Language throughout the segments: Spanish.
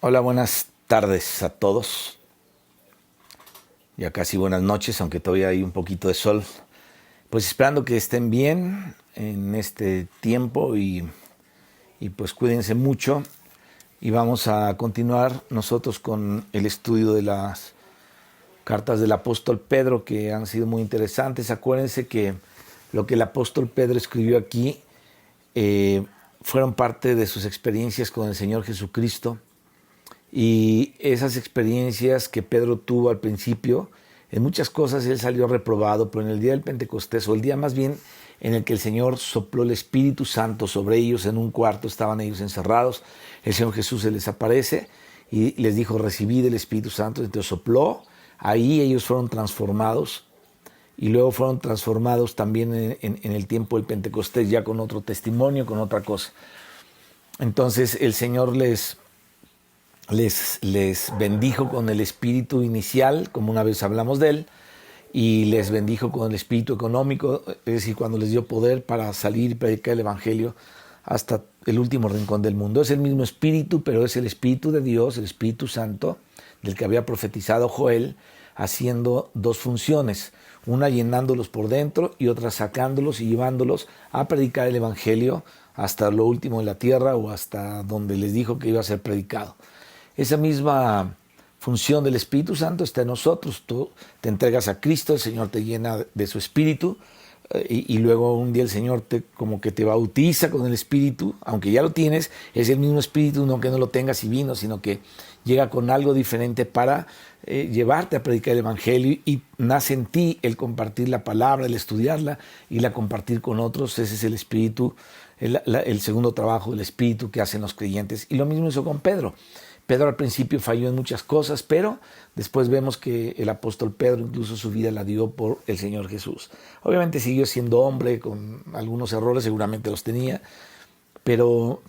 Hola, buenas tardes a todos. Ya casi buenas noches, aunque todavía hay un poquito de sol. Pues esperando que estén bien en este tiempo y pues cuídense mucho. Y vamos a continuar nosotros con el estudio de las cartas del apóstol Pedro, que han sido muy interesantes. Acuérdense que lo que el apóstol Pedro escribió aquí eh, fueron parte de sus experiencias con el Señor Jesucristo. Y esas experiencias que Pedro tuvo al principio, en muchas cosas él salió reprobado, pero en el día del Pentecostés, o el día más bien en el que el Señor sopló el Espíritu Santo sobre ellos en un cuarto, estaban ellos encerrados, el Señor Jesús se les aparece y les dijo, recibid el Espíritu Santo, entonces sopló, ahí ellos fueron transformados y luego fueron transformados también en el tiempo del Pentecostés, ya con otro testimonio, con otra cosa. Entonces el Señor les bendijo con el espíritu inicial, como una vez hablamos de él, y les bendijo con el espíritu económico, es decir, cuando les dio poder para salir y predicar el evangelio hasta el último rincón del mundo. Es el mismo espíritu, pero es el espíritu de Dios, el Espíritu Santo, del que había profetizado Joel, haciendo dos funciones, una llenándolos por dentro y otra sacándolos y llevándolos a predicar el evangelio hasta lo último de la tierra o hasta donde les dijo que iba a ser predicado. Esa misma función del Espíritu Santo está en nosotros. Tú te entregas a Cristo, el Señor te llena de su Espíritu y luego un día el Señor como que te bautiza con el Espíritu, aunque ya lo tienes, es el mismo Espíritu, no que no lo tengas y vino, sino que llega con algo diferente para llevarte a predicar el Evangelio y nace en ti el compartir la palabra, el estudiarla y la compartir con otros. Ese es el Espíritu, el segundo trabajo del Espíritu que hacen los creyentes. Y lo mismo hizo con Pedro. Pedro al principio falló en muchas cosas, pero después vemos que el apóstol Pedro incluso su vida la dio por el Señor Jesús. Obviamente siguió siendo hombre, con algunos errores, seguramente los tenía, pero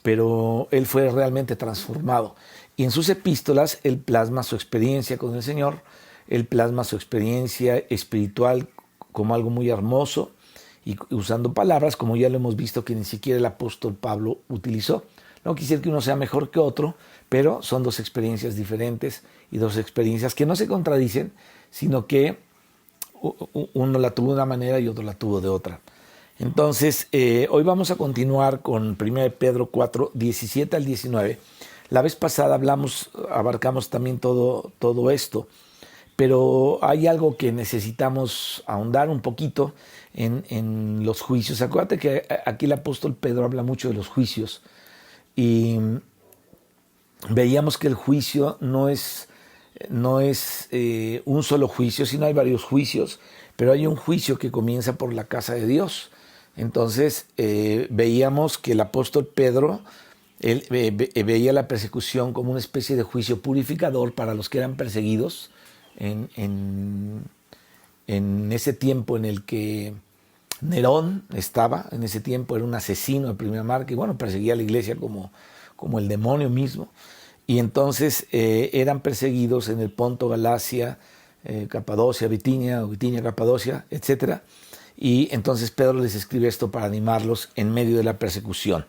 él fue realmente transformado. Y en sus epístolas él plasma su experiencia con el Señor, él plasma su experiencia espiritual como algo muy hermoso y usando palabras como ya lo hemos visto que ni siquiera el apóstol Pablo utilizó. No quisiera que uno sea mejor que otro, pero son dos experiencias diferentes y dos experiencias que no se contradicen, sino que uno la tuvo de una manera y otro la tuvo de otra. Entonces, hoy vamos a continuar con 1 Pedro 4, 17 al 19. La vez pasada abarcamos también todo esto, pero hay algo que necesitamos ahondar un poquito en los juicios. Acuérdate que aquí el apóstol Pedro habla mucho de los juicios y veíamos que el juicio no es un solo juicio, sino hay varios juicios, pero hay un juicio que comienza por la casa de Dios. Entonces veíamos que el apóstol Pedro él, veía la persecución como una especie de juicio purificador para los que eran perseguidos en ese tiempo en el que Nerón estaba, en ese tiempo era un asesino de primera marca y bueno, perseguía a la iglesia como el demonio mismo. Y entonces eran perseguidos en el Ponto, Galacia, Capadocia, Bitinia, Capadocia, etcétera. Y entonces Pedro les escribe esto para animarlos en medio de la persecución.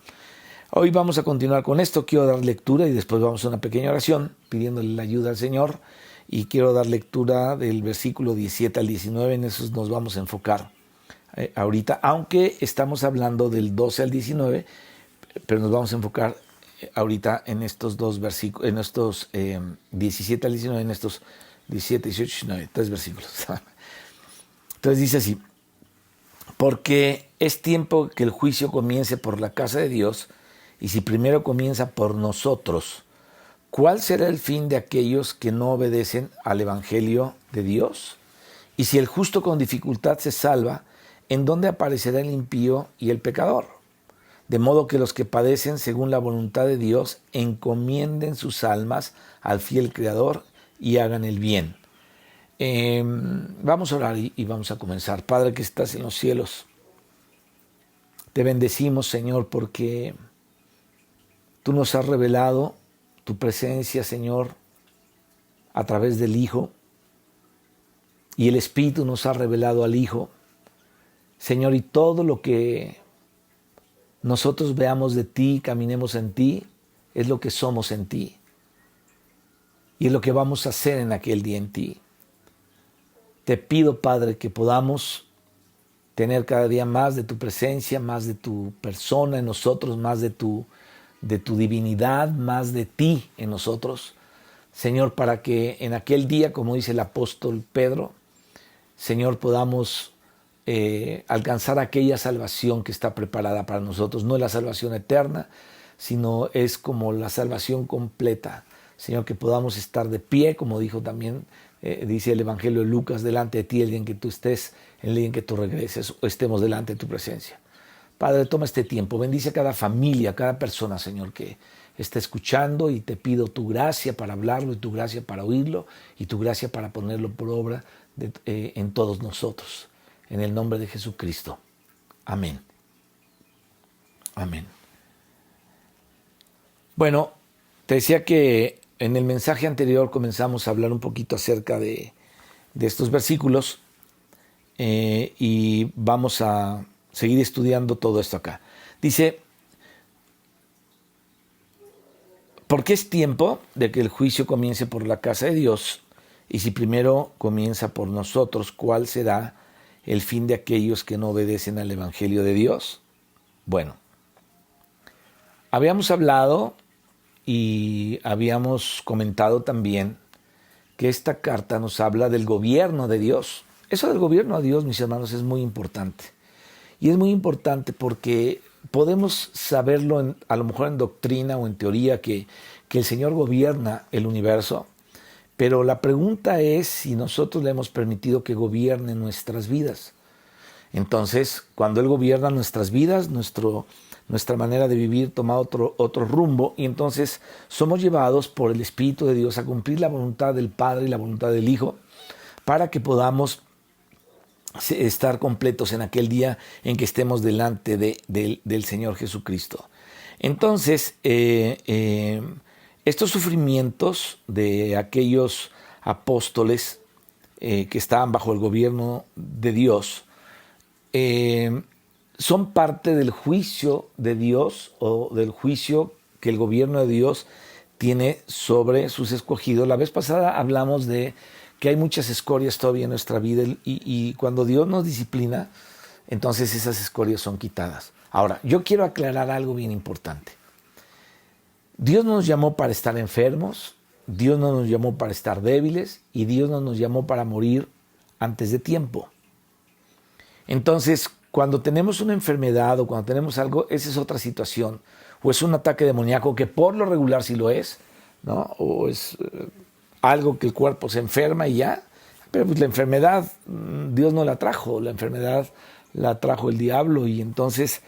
Hoy vamos a continuar con esto. Quiero dar lectura y después vamos a una pequeña oración pidiéndole la ayuda al Señor. Y quiero dar lectura del versículo 17 al 19. En eso nos vamos a enfocar ahorita, aunque estamos hablando del 12 al 19, pero nos vamos a enfocar ahorita en estos dos versículos, en estos 17 al 19, en estos 17, 18 y 19, tres versículos. Entonces dice así: porque es tiempo que el juicio comience por la casa de Dios, y si primero comienza por nosotros, ¿cuál será el fin de aquellos que no obedecen al Evangelio de Dios? Y si el justo con dificultad se salva, ¿en dónde aparecerá el impío y el pecador? De modo que los que padecen según la voluntad de Dios encomienden sus almas al fiel Creador y hagan el bien. Vamos a orar y vamos a comenzar. Padre que estás en los cielos, te bendecimos, Señor, porque tú nos has revelado tu presencia, Señor, a través del Hijo, y el Espíritu nos ha revelado al Hijo. Señor, y todo lo que nosotros veamos de ti, caminemos en ti, es lo que somos en ti. y es lo que vamos a hacer en aquel día en ti. Te pido, Padre, que podamos tener cada día más de tu presencia, más de tu persona en nosotros, más de tu divinidad, más de ti en nosotros. Señor, para que en aquel día, como dice el apóstol Pedro, Señor, podamos alcanzar aquella salvación que está preparada para nosotros. No es la salvación eterna, sino es como la salvación completa. Señor, que podamos estar de pie, como dijo también, dice el Evangelio de Lucas, delante de ti el día en que tú estés, el día en que tú regreses o estemos delante de tu presencia. Padre, toma este tiempo, bendice a cada familia, a cada persona, Señor, que está escuchando, y te pido tu gracia para hablarlo, y tu gracia para oírlo, y tu gracia para ponerlo por obra en todos nosotros. En el nombre de Jesucristo. Amén. Amén. Bueno, te decía que en el mensaje anterior comenzamos a hablar un poquito acerca de estos versículos y vamos a seguir estudiando todo esto acá. Dice, porque es tiempo de que el juicio comience por la casa de Dios, y si primero comienza por nosotros, ¿cuál será el fin de aquellos que no obedecen al Evangelio de Dios? Bueno, habíamos hablado y habíamos comentado también que esta carta nos habla del gobierno de Dios. Eso del gobierno de Dios, mis hermanos, es muy importante. Y es muy importante porque podemos saberlo a lo mejor en doctrina o en teoría que el Señor gobierna el universo, pero la pregunta es si nosotros le hemos permitido que gobierne nuestras vidas. Entonces, cuando Él gobierna nuestras vidas, nuestra manera de vivir toma otro rumbo, y entonces somos llevados por el Espíritu de Dios a cumplir la voluntad del Padre y la voluntad del Hijo, para que podamos estar completos en aquel día en que estemos delante del Señor Jesucristo. Entonces, estos sufrimientos de aquellos apóstoles que estaban bajo el gobierno de Dios son parte del juicio de Dios, o del juicio que el gobierno de Dios tiene sobre sus escogidos. La vez pasada hablamos de que hay muchas escorias todavía en nuestra vida, y cuando Dios nos disciplina, entonces esas escorias son quitadas. Ahora, yo quiero aclarar algo bien importante. Dios no nos llamó para estar enfermos, Dios no nos llamó para estar débiles, y Dios no nos llamó para morir antes de tiempo. Entonces, cuando tenemos una enfermedad o cuando tenemos algo, esa es otra situación. O es un ataque demoníaco, que por lo regular sí lo es, ¿no? O es algo que el cuerpo se enferma y ya. Pero pues la enfermedad, Dios no la trajo, la enfermedad la trajo el diablo, y entonces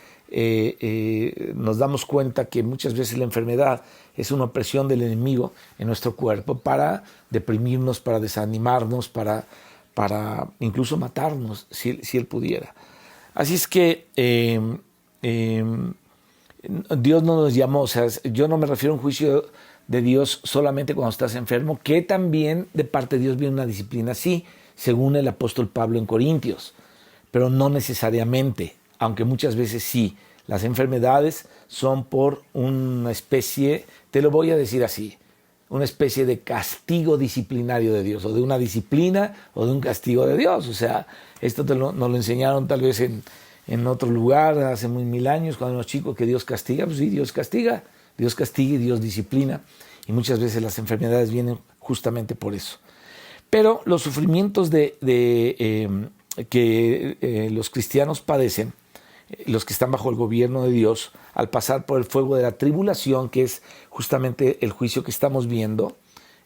nos damos cuenta que muchas veces la enfermedad es una opresión del enemigo en nuestro cuerpo para deprimirnos, para desanimarnos, para incluso matarnos, si Él pudiera. Así es que Dios no nos llamó, o sea, yo no me refiero a un juicio de Dios solamente cuando estás enfermo, que también de parte de Dios viene una disciplina así, según el apóstol Pablo en Corintios, pero no necesariamente, aunque muchas veces sí. Las enfermedades son por una especie, te lo voy a decir así, una especie de castigo disciplinario de Dios, o de una disciplina o de un castigo de Dios. O sea, esto nos lo enseñaron tal vez en otro lugar hace muy mil años, cuando los chicos, que Dios castiga. Pues sí, Dios castiga y Dios disciplina, y muchas veces las enfermedades vienen justamente por eso. Pero los sufrimientos que los cristianos padecen, los que están bajo el gobierno de Dios, al pasar por el fuego de la tribulación, que es justamente el juicio que estamos viendo,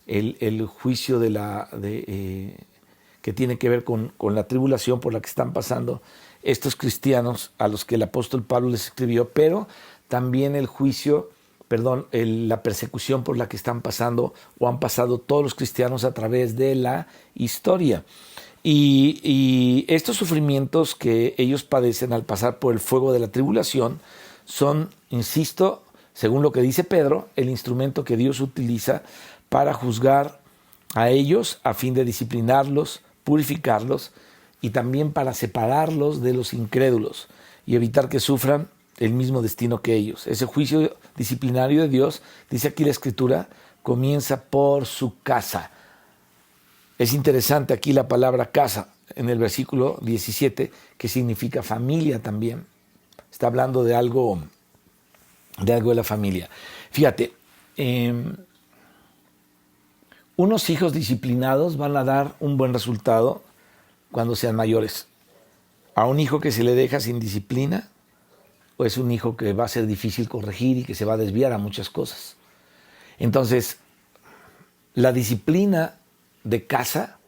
el juicio que tiene que ver con la tribulación por la que están pasando estos cristianos a los que el apóstol Pablo les escribió, pero también la persecución por la que están pasando o han pasado todos los cristianos a través de la historia. Y estos sufrimientos que ellos padecen al pasar por el fuego de la tribulación son, insisto, según lo que dice Pedro, el instrumento que Dios utiliza para juzgar a ellos, a fin de disciplinarlos, purificarlos, y también para separarlos de los incrédulos y evitar que sufran el mismo destino que ellos. Ese juicio disciplinario de Dios, dice aquí la Escritura, comienza por su casa. Es interesante aquí la palabra casa en el versículo 17, que significa familia también. Está hablando de algo de la familia. Fíjate, unos hijos disciplinados van a dar un buen resultado cuando sean mayores. A un hijo que se le deja sin disciplina, o es un hijo que va a ser difícil corregir y que se va a desviar a muchas cosas. Entonces, la disciplina de casa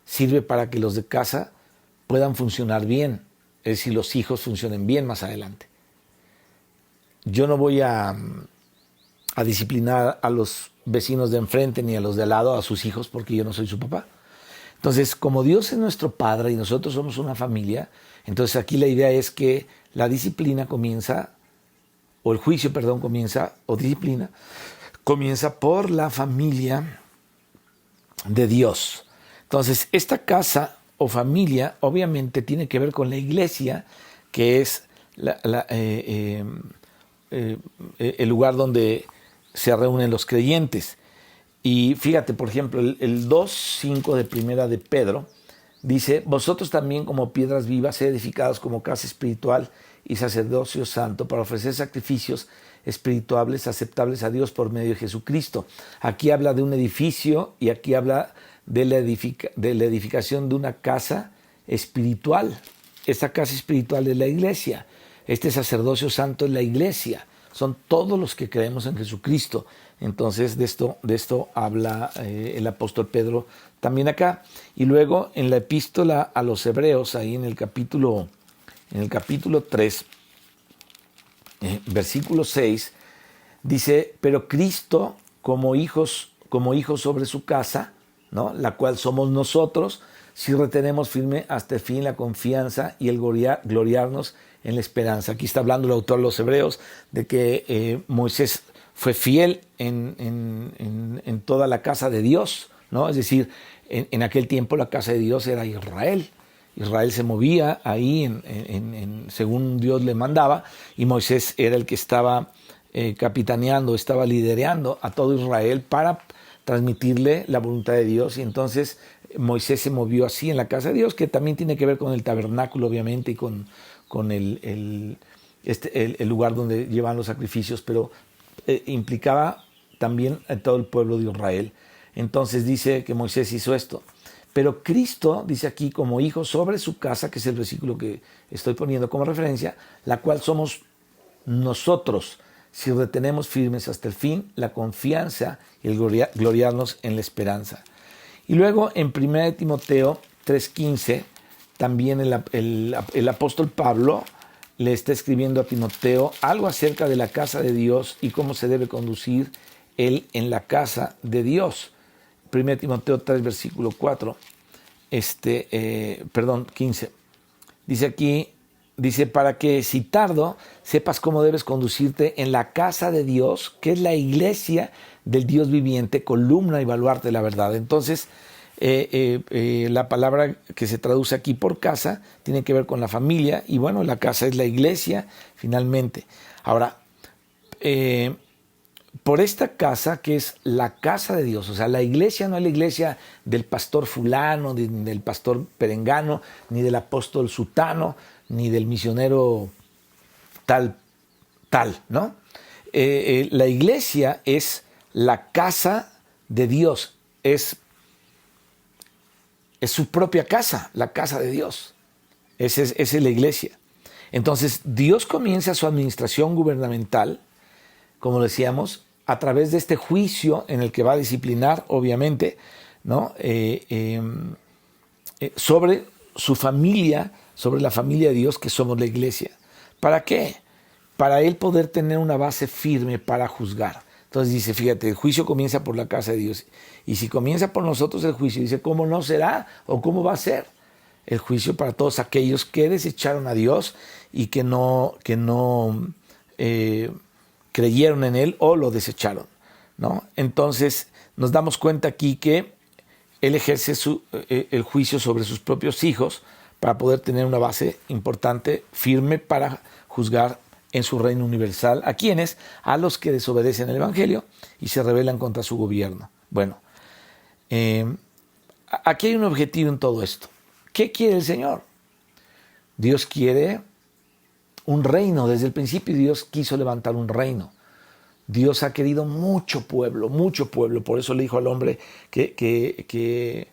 sirve para que los de casa puedan funcionar bien, es decir, los hijos funcionen bien más adelante. Yo no voy a disciplinar a los vecinos de enfrente ni a los de al lado, a sus hijos, porque yo no soy su papá. Entonces, como Dios es nuestro Padre y nosotros somos una familia, entonces aquí la idea es que la disciplina comienza, o el juicio, perdón, comienza, o disciplina, comienza por la familia de Dios. Entonces, esta casa o familia obviamente tiene que ver con la iglesia, que es el lugar donde se reúnen los creyentes. Y fíjate, por ejemplo, el 2:5 de Primera de Pedro dice: vosotros también, como piedras vivas, sed edificados como casa espiritual y sacerdocio santo, para ofrecer sacrificios espirituales aceptables a Dios por medio de Jesucristo. Aquí habla de un edificio y aquí habla de la edificación de una casa espiritual. Esta casa espiritual es la iglesia. Este sacerdocio santo es la iglesia. Son todos los que creemos en Jesucristo. Entonces de esto habla el apóstol Pedro también acá. Y luego en la epístola a los Hebreos, ahí en el capítulo 3, versículo 6, dice: pero Cristo como hijos sobre su casa, ¿no?, la cual somos nosotros, si retenemos firme hasta el fin la confianza y el gloriarnos en la esperanza. Aquí está hablando el autor de los Hebreos de que Moisés fue fiel en toda la casa de Dios, ¿no? Es decir, en aquel tiempo la casa de Dios era Israel. Israel se movía ahí según Dios le mandaba, y Moisés era el que estaba capitaneando, estaba liderando a todo Israel para transmitirle la voluntad de Dios. Y entonces Moisés se movió así en la casa de Dios, que también tiene que ver con el tabernáculo, obviamente, y con el lugar donde llevan los sacrificios, pero implicaba también a todo el pueblo de Israel. Entonces dice que Moisés hizo esto. Pero Cristo, dice aquí, como hijo sobre su casa, que es el versículo que estoy poniendo como referencia, la cual somos nosotros, si retenemos firmes hasta el fin la confianza y el gloriarnos en la esperanza. Y luego en 1 Timoteo 3:15, también el apóstol Pablo le está escribiendo a Timoteo algo acerca de la casa de Dios y cómo se debe conducir él en la casa de Dios. 1 Timoteo 3, versículo 4, 15. Dice aquí, para que si tardo, sepas cómo debes conducirte en la casa de Dios, que es la iglesia del Dios viviente, columna y baluarte de la verdad. Entonces, la palabra que se traduce aquí por casa tiene que ver con la familia, y bueno, la casa es la iglesia, finalmente. Ahora, por esta casa, que es la casa de Dios, o sea, la iglesia no es la iglesia del pastor fulano, del pastor perengano, ni del apóstol sutano, ni del misionero tal, ¿no? La iglesia es la casa de Dios, es su propia casa, la casa de Dios. Esa es la iglesia. Entonces, Dios comienza su administración gubernamental, como decíamos, a través de este juicio en el que va a disciplinar, obviamente, ¿no?, sobre su familia, sobre la familia de Dios que somos la iglesia. ¿Para qué? Para Él poder tener una base firme para juzgar. Entonces dice, fíjate, el juicio comienza por la casa de Dios. Y si comienza por nosotros el juicio, dice, ¿cómo no será o cómo va a ser el juicio para todos aquellos que desecharon a Dios y que no creyeron en Él o lo desecharon, ¿no? Entonces nos damos cuenta aquí que Él ejerce el juicio sobre sus propios hijos para poder tener una base importante, firme, para juzgar en su reino universal. ¿A quiénes? A los que desobedecen el Evangelio y se rebelan contra su gobierno. Bueno, aquí hay un objetivo en todo esto. ¿Qué quiere el Señor? Dios quiere un reino. Desde el principio Dios quiso levantar un reino. Dios ha querido mucho pueblo, mucho pueblo. Por eso le dijo al hombre que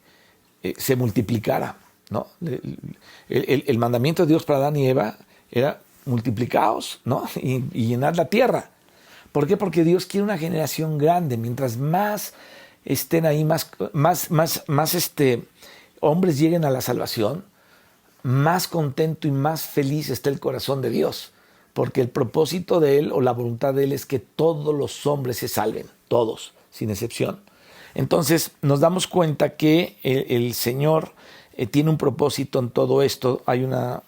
se multiplicara, ¿no? El mandamiento de Dios para Adán y Eva era multiplicaos, ¿no? y llenad la tierra. ¿Por qué? Porque Dios quiere una generación grande. Mientras más estén ahí, más hombres lleguen a la salvación, más contento y más feliz está el corazón de Dios. Porque el propósito de Él o la voluntad de Él es que todos los hombres se salven, todos, sin excepción. Entonces nos damos cuenta que el Señor tiene un propósito en todo esto, hay una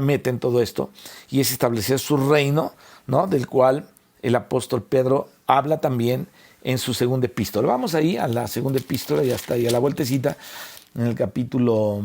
meta en todo esto, y es establecer su reino, ¿no? Del cual el apóstol Pedro habla también en su segunda epístola. Vamos ahí a la segunda epístola, ya está ahí a la vueltecita, en el capítulo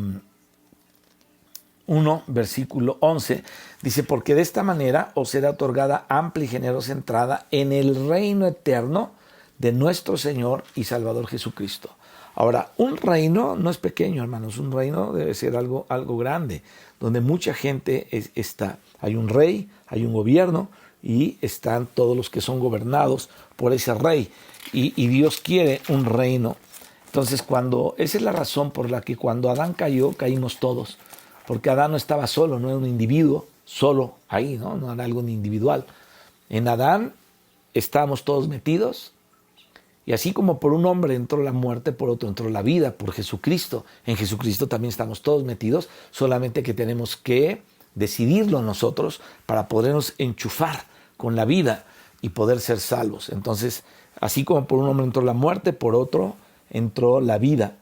1, versículo 11, dice, porque de esta manera os será otorgada amplia y generosa entrada en el reino eterno de nuestro Señor y Salvador Jesucristo. Ahora, un reino no es pequeño, hermanos, un reino debe ser algo grande, donde mucha gente está. Hay un rey, hay un gobierno y están todos los que son gobernados por ese rey. Y Dios quiere un reino. Entonces, esa es la razón por la que cuando Adán cayó, caímos todos. Porque Adán no estaba solo, no era un individuo solo ahí, no era algo individual. En Adán estábamos todos metidos, y así como por un hombre entró la muerte, por otro entró la vida, por Jesucristo. En Jesucristo también estamos todos metidos, solamente que tenemos que decidirlo nosotros para podernos enchufar con la vida y poder ser salvos. Entonces, así como por un hombre entró la muerte, por otro entró la vida,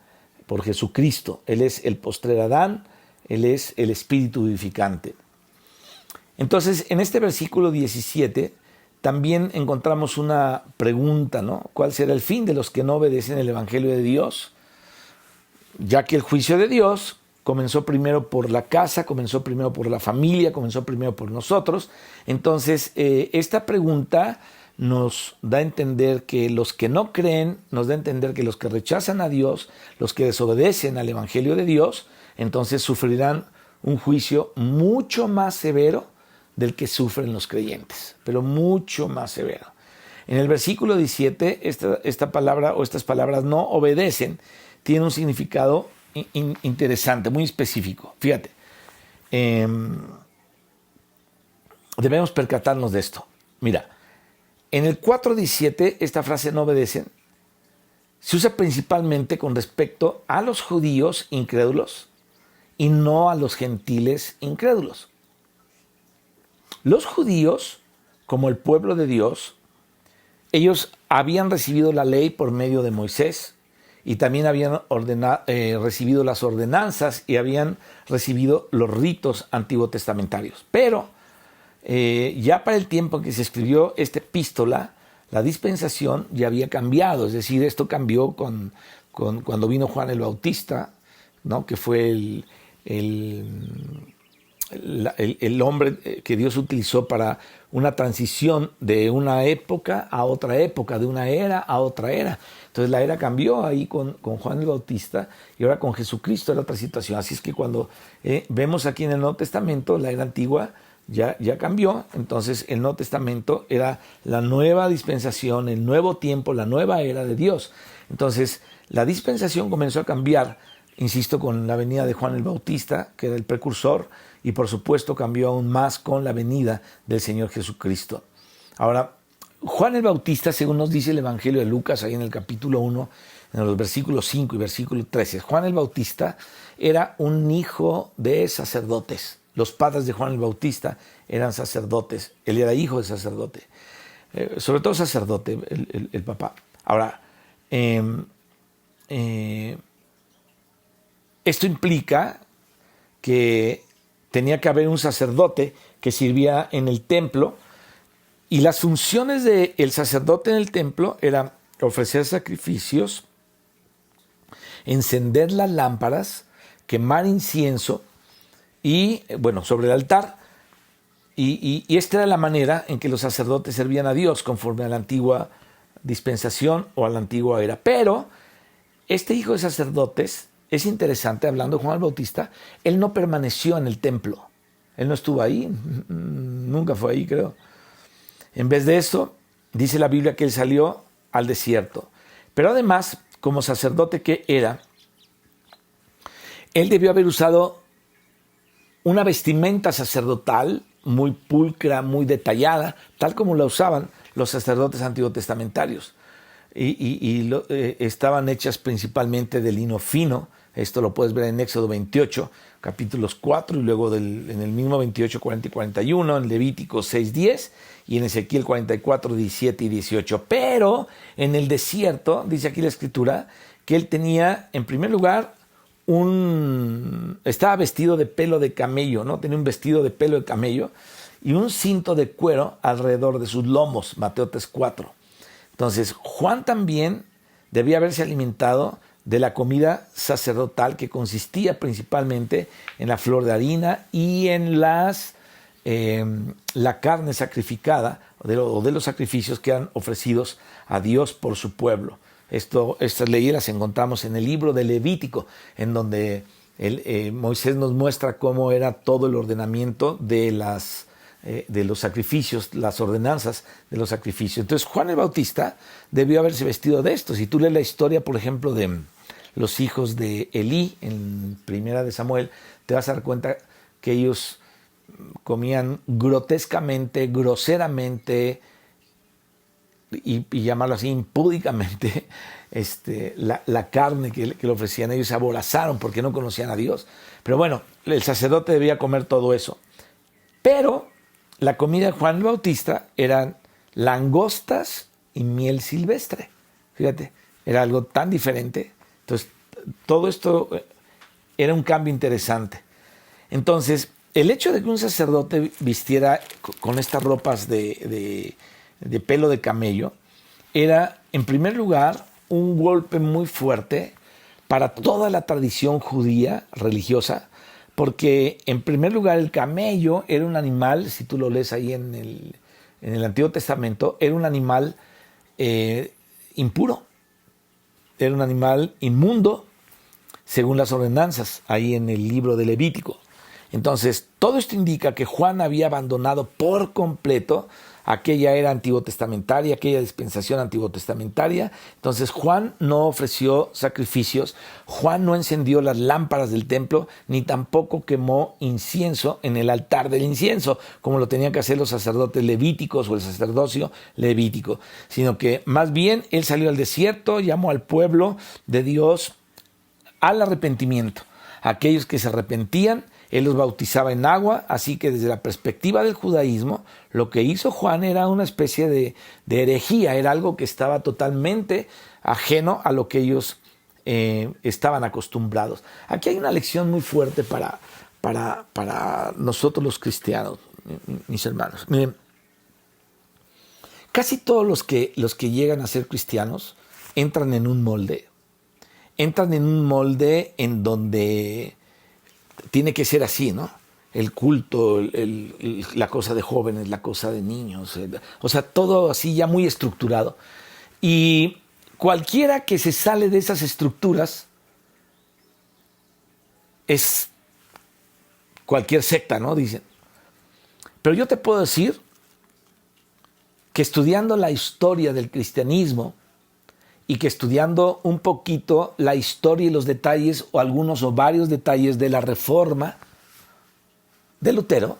por Jesucristo. Él es el postrer Adán, Él es el Espíritu vivificante. Entonces, en este versículo 17 también encontramos una pregunta, ¿no? ¿Cuál será el fin de los que no obedecen el Evangelio de Dios? Ya que el juicio de Dios comenzó primero por la casa, comenzó primero por la familia, comenzó primero por nosotros. Entonces, esta pregunta nos da a entender que los que no creen, nos da a entender que los que rechazan a Dios, los que desobedecen al Evangelio de Dios, entonces sufrirán un juicio mucho más severo del que sufren los creyentes, pero mucho más severo. En el versículo 17, esta palabra o estas palabras no obedecen, tiene un significado interesante, muy específico. Fíjate, debemos percatarnos de esto. Mira, en el 4:17, esta frase no obedecen se usa principalmente con respecto a los judíos incrédulos y no a los gentiles incrédulos. Los judíos, como el pueblo de Dios, ellos habían recibido la ley por medio de Moisés y también habían recibido las ordenanzas y habían recibido los ritos antiguo testamentarios. Pero ya para el tiempo en que se escribió esta epístola, la dispensación ya había cambiado. Es decir, esto cambió cuando vino Juan el Bautista, ¿no? Que fue el hombre que Dios utilizó para una transición de una época a otra época, de una era a otra era. Entonces la era cambió ahí con Juan el Bautista, y ahora con Jesucristo era otra situación. Así es que cuando vemos aquí en el Nuevo Testamento, la era antigua ya cambió. Entonces el Nuevo Testamento era la nueva dispensación, el nuevo tiempo, la nueva era de Dios. Entonces la dispensación comenzó a cambiar, insisto, con la venida de Juan el Bautista, que era el precursor, y por supuesto cambió aún más con la venida del Señor Jesucristo. Ahora, Juan el Bautista, según nos dice el Evangelio de Lucas, ahí en el capítulo 1, en los versículos 5 y versículo 13, Juan el Bautista era un hijo de sacerdotes. Los padres de Juan el Bautista eran sacerdotes. Él era hijo de sacerdote. Sobre todo sacerdote, el papá. Ahora, esto implica que tenía que haber un sacerdote que sirviera en el templo, y las funciones del sacerdote en el templo eran ofrecer sacrificios, encender las lámparas, quemar incienso y, bueno, sobre el altar y esta era la manera en que los sacerdotes servían a Dios conforme a la antigua dispensación o a la antigua era. Pero este hijo de sacerdotes, es interesante, hablando de Juan el Bautista, él no permaneció en el templo. Él no estuvo ahí, nunca fue ahí, creo. En vez de eso, dice la Biblia que él salió al desierto. Pero además, como sacerdote que era, él debió haber usado una vestimenta sacerdotal muy pulcra, muy detallada, tal como la usaban los sacerdotes antiguos testamentarios. Estaban hechas principalmente de lino fino. Esto lo puedes ver en Éxodo 28, capítulos 4, y luego en el mismo 28, 40 y 41, en Levítico 6, 10, y en Ezequiel 44, 17 y 18. Pero en el desierto, dice aquí la Escritura, que él tenía, en primer lugar, estaba vestido de pelo de camello, ¿no? Tenía un vestido de pelo de camello y un cinto de cuero alrededor de sus lomos, Mateo 3:4. Entonces, Juan también debía haberse alimentado de la comida sacerdotal, que consistía principalmente en la flor de harina y en la carne sacrificada o de los sacrificios que eran ofrecidos a Dios por su pueblo. Estas leyes las encontramos en el libro de Levítico, en donde Moisés nos muestra cómo era todo el ordenamiento de los sacrificios, las ordenanzas de los sacrificios. Entonces Juan el Bautista debió haberse vestido de esto. Si tú lees la historia, por ejemplo, de los hijos de Elí en Primera de Samuel, te vas a dar cuenta que ellos comían grotescamente, groseramente, y llamarlo así, impúdicamente, la carne que le ofrecían. Ellos se aborazaron porque no conocían a Dios. Pero bueno, el sacerdote debía comer todo eso. Pero la comida de Juan el Bautista eran langostas y miel silvestre. Fíjate, era algo tan diferente. Entonces, todo esto era un cambio interesante. Entonces, el hecho de que un sacerdote vistiera con estas ropas de pelo de camello era, en primer lugar, un golpe muy fuerte para toda la tradición judía religiosa, porque en primer lugar el camello era un animal, si tú lo lees ahí en el Antiguo Testamento, era un animal impuro, era un animal inmundo, según las ordenanzas ahí en el libro de Levítico. Entonces, todo esto indica que Juan había abandonado por completo aquella era antiguo testamentaria, aquella dispensación antiguo testamentaria. Entonces Juan no ofreció sacrificios, Juan no encendió las lámparas del templo, ni tampoco quemó incienso en el altar del incienso, como lo tenían que hacer los sacerdotes levíticos o el sacerdocio levítico, sino que más bien él salió al desierto, llamó al pueblo de Dios al arrepentimiento. Aquellos que se arrepentían, él los bautizaba en agua, así que desde la perspectiva del judaísmo, lo que hizo Juan era una especie de herejía, era algo que estaba totalmente ajeno a lo que ellos estaban acostumbrados. Aquí hay una lección muy fuerte para nosotros los cristianos, mis hermanos. Miren, casi todos los que llegan a ser cristianos entran en un molde. Entran en un molde en donde tiene que ser así, ¿no? El culto, la cosa de jóvenes, la cosa de niños, o sea, todo así ya muy estructurado. Y cualquiera que se sale de esas estructuras es cualquier secta, ¿no? Dicen. Pero yo te puedo decir que estudiando la historia del cristianismo y que estudiando un poquito la historia y los detalles, o algunos o varios detalles de la reforma de Lutero,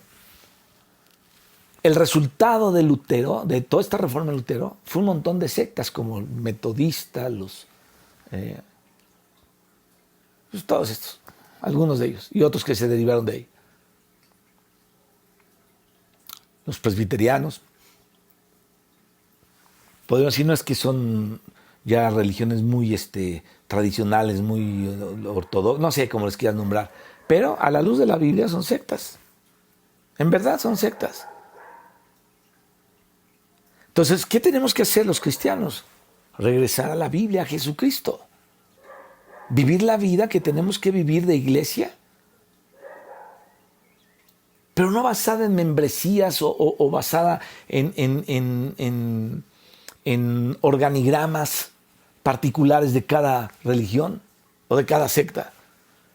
el resultado de Lutero, de toda esta reforma de Lutero, fue un montón de sectas como el metodista, todos estos, algunos de ellos, y otros que se derivaron de ahí. Los presbiterianos, podemos decir, no es que son ya religiones muy tradicionales, muy ortodoxas, no sé cómo les quieras nombrar, pero a la luz de la Biblia son sectas. En verdad son sectas. Entonces, ¿qué tenemos que hacer los cristianos? Regresar a la Biblia, a Jesucristo. Vivir la vida que tenemos que vivir de iglesia. pero no basada en membresías o basada en organigramas particulares de cada religión o de cada secta,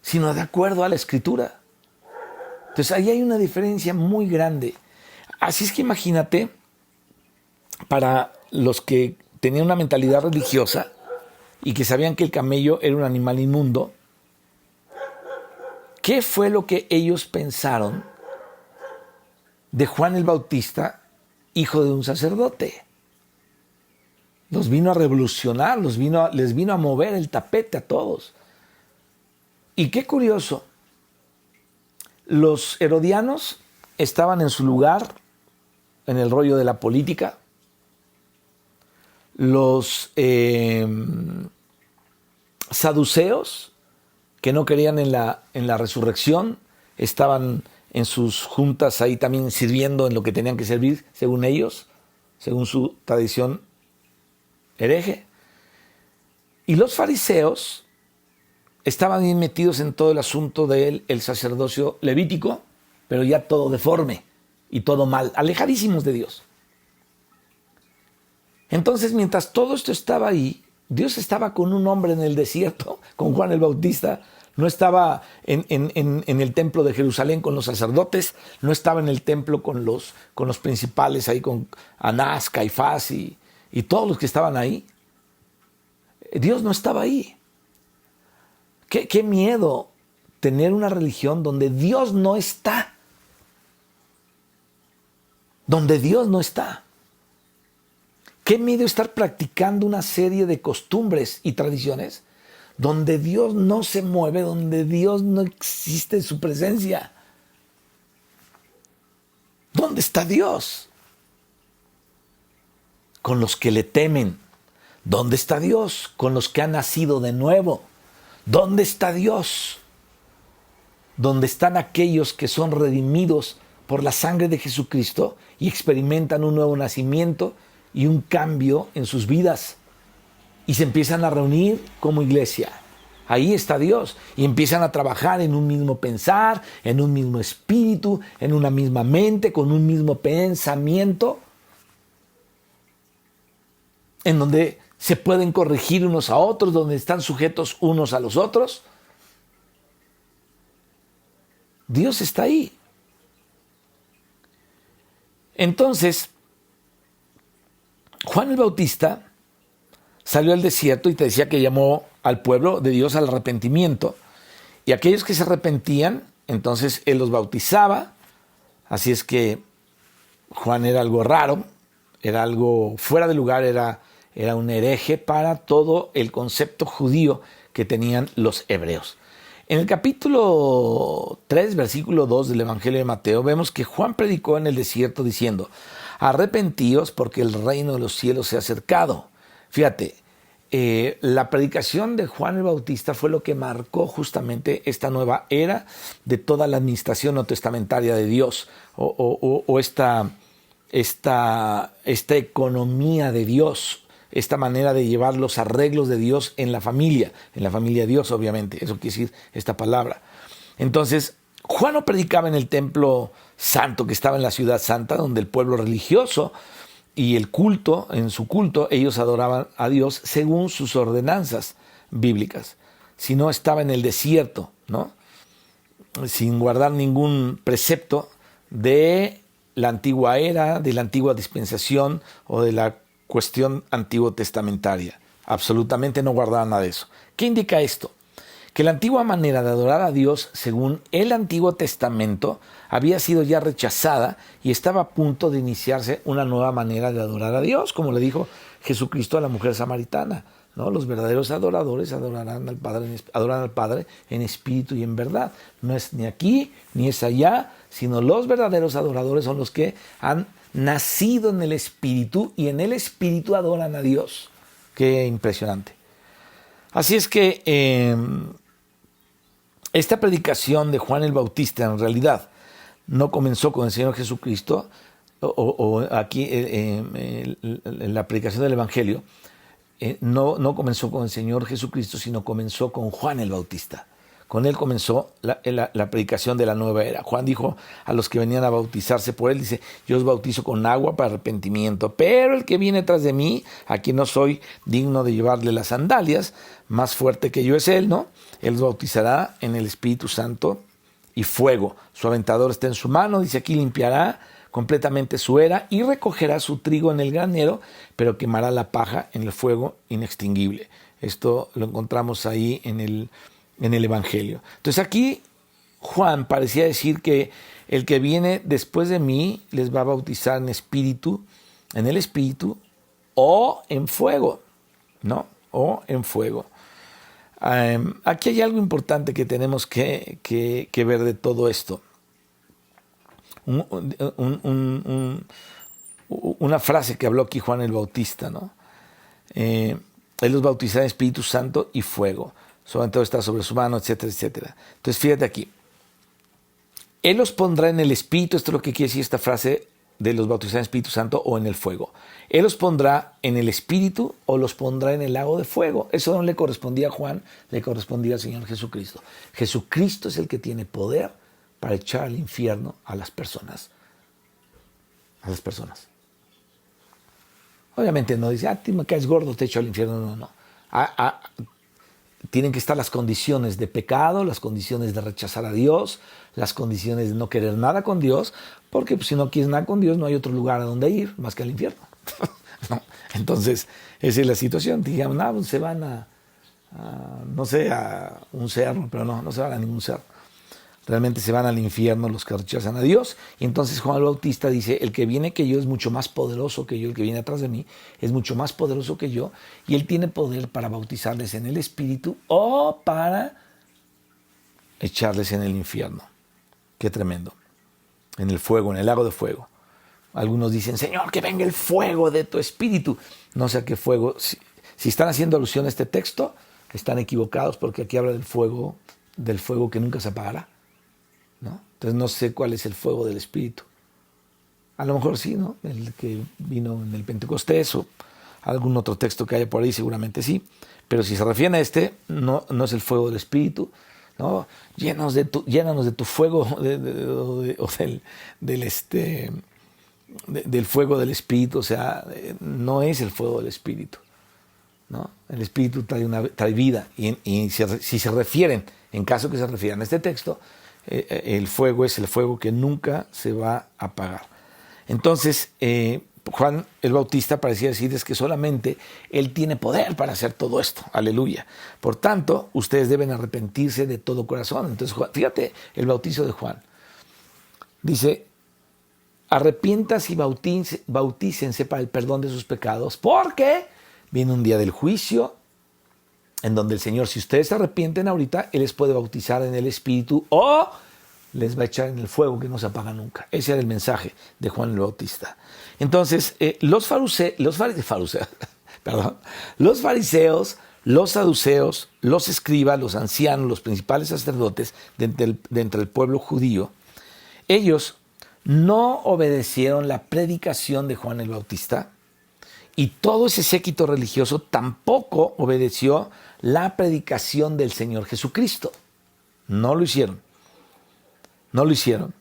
sino de acuerdo a la Escritura. Entonces ahí hay una diferencia muy grande. Así es que imagínate, para los que tenían una mentalidad religiosa y que sabían que el camello era un animal inmundo, ¿qué fue lo que ellos pensaron de Juan el Bautista, hijo de un sacerdote? Los vino a revolucionar, les vino a mover el tapete a todos. Y qué curioso, los herodianos estaban en su lugar, en el rollo de la política. Los saduceos, que no creían en la resurrección, estaban en sus juntas ahí también sirviendo en lo que tenían que servir, según ellos, según su tradición hereje. Y los fariseos estaban bien metidos en todo el asunto del sacerdocio levítico, pero ya todo deforme y todo mal, alejadísimos de Dios. Entonces, mientras todo esto estaba ahí, Dios estaba con un hombre en el desierto, con Juan el Bautista. No estaba en el templo de Jerusalén con los sacerdotes, no estaba en el templo con los principales ahí, con Anás, Caifás y todos los que estaban ahí. Dios no estaba ahí. Qué miedo tener una religión donde Dios no está. Donde Dios no está. Qué miedo estar practicando una serie de costumbres y tradiciones donde Dios no se mueve, donde Dios no existe en su presencia. ¿Dónde está Dios? Con los que le temen. ¿Dónde está Dios? Con los que han nacido de nuevo. ¿Dónde está Dios? ¿Dónde están aquellos que son redimidos por la sangre de Jesucristo y experimentan un nuevo nacimiento y un cambio en sus vidas? Y se empiezan a reunir como iglesia. Ahí está Dios. Y empiezan a trabajar en un mismo pensar, en un mismo espíritu, en una misma mente, con un mismo pensamiento, en donde se pueden corregir unos a otros, donde están sujetos unos a los otros. Dios está ahí. Entonces, Juan el Bautista salió al desierto y te decía que llamó al pueblo de Dios al arrepentimiento. Y aquellos que se arrepentían, entonces él los bautizaba. Así es que Juan era algo raro, era algo fuera de lugar, era un hereje para todo el concepto judío que tenían los hebreos. En el capítulo 3, versículo 2 del Evangelio de Mateo, vemos que Juan predicó en el desierto diciendo: arrepentíos porque el reino de los cielos se ha acercado. Fíjate, la predicación de Juan el Bautista fue lo que marcó justamente esta nueva era de toda la administración neotestamentaria de Dios, o esta economía de Dios, esta manera de llevar los arreglos de Dios en la familia de Dios, obviamente, eso quiere decir esta palabra. Entonces, Juan no predicaba en el templo santo que estaba en la ciudad santa, donde el pueblo religioso y el culto, en su culto, ellos adoraban a Dios según sus ordenanzas bíblicas, sino estaba en el desierto, ¿no? Sin guardar ningún precepto de la antigua era, de la antigua dispensación o de la cuestión antiguo testamentaria. Absolutamente no guardaba nada de eso. ¿Qué indica esto? Que la antigua manera de adorar a Dios, según el Antiguo Testamento, había sido ya rechazada y estaba a punto de iniciarse una nueva manera de adorar a Dios, como le dijo Jesucristo a la mujer samaritana, ¿no? Los verdaderos adoradores adoran al Padre en espíritu y en verdad. No es ni aquí ni es allá, sino los verdaderos adoradores son los que han nacido en el espíritu y en el espíritu adoran a Dios. Qué impresionante. Así es que esta predicación de Juan el Bautista en realidad no comenzó con el Señor Jesucristo, o aquí en la predicación del Evangelio, no comenzó con el Señor Jesucristo, sino comenzó con Juan el Bautista. Con él comenzó la predicación de la nueva era. Juan dijo a los que venían a bautizarse por él, dice, yo os bautizo con agua para arrepentimiento, pero el que viene tras de mí, a quien no soy digno de llevarle las sandalias, más fuerte que yo es él, ¿no? Él os bautizará en el Espíritu Santo y fuego. Su aventador está en su mano, dice aquí, limpiará completamente su era y recogerá su trigo en el granero, pero quemará la paja en el fuego inextinguible. Esto lo encontramos ahí en el Evangelio. Entonces aquí Juan parecía decir que el que viene después de mí les va a bautizar en el Espíritu o en fuego, ¿no? O en fuego. Aquí hay algo importante que tenemos que ver de todo esto. Una frase que habló aquí Juan el Bautista, ¿no? Él los bautizará en Espíritu Santo y fuego. Sobre todo está sobre su mano, etcétera, etcétera. Entonces fíjate aquí. Él los pondrá en el Espíritu, esto es lo que quiere decir esta frase de los bautizar en Espíritu Santo o en el fuego. Él los pondrá en el Espíritu o los pondrá en el lago de fuego. Eso no le correspondía a Juan, le correspondía al Señor Jesucristo. Jesucristo es el que tiene poder para echar al infierno a las personas. A las personas. Obviamente no dice, tú me caes gordo, te echo al infierno. No. Tienen que estar las condiciones de pecado, las condiciones de rechazar a Dios, las condiciones de no querer nada con Dios, porque pues, si no quieres nada con Dios no hay otro lugar a donde ir más que al infierno. ¿No? Entonces, esa es la situación. Digamos, pues, se van a un cerro, pero no se van a ningún cerro. Realmente se van al infierno los que rechazan a Dios. Y entonces Juan el Bautista dice, el que viene que yo es mucho más poderoso que yo, el que viene atrás de mí es mucho más poderoso que yo, y él tiene poder para bautizarles en el Espíritu o para echarles en el infierno. Qué tremendo. En el fuego, en el lago de fuego. Algunos dicen, Señor, que venga el fuego de tu Espíritu. No sé a qué fuego. Si están haciendo alusión a este texto, están equivocados, porque aquí habla del fuego que nunca se apagará, ¿no? Entonces no sé cuál es el fuego del Espíritu. A lo mejor sí, ¿no? El que vino en el Pentecostés o algún otro texto que haya por ahí, seguramente sí. Pero si se refiere a este, no es el fuego del Espíritu, ¿no? Llénanos de tu fuego del fuego del Espíritu. O sea, no es el fuego del Espíritu, ¿no? El Espíritu trae vida. Y si se refieren, en caso que se refieran a este texto, el fuego es el fuego que nunca se va a apagar. Entonces, Juan el Bautista parecía decirles que solamente él tiene poder para hacer todo esto. Aleluya. Por tanto, ustedes deben arrepentirse de todo corazón. Entonces, fíjate el bautizo de Juan. Dice, arrepientas y bautícense para el perdón de sus pecados, porque viene un día del juicio en donde el Señor, si ustedes se arrepienten ahorita, Él les puede bautizar en el Espíritu o les va a echar en el fuego que no se apaga nunca. Ese era el mensaje de Juan el Bautista. Entonces, los fariseos, los saduceos, los escribas, los ancianos, los principales sacerdotes de entre el pueblo judío, ellos no obedecieron la predicación de Juan el Bautista, y todo ese séquito religioso tampoco obedeció la predicación del Señor Jesucristo. No lo hicieron. No lo hicieron.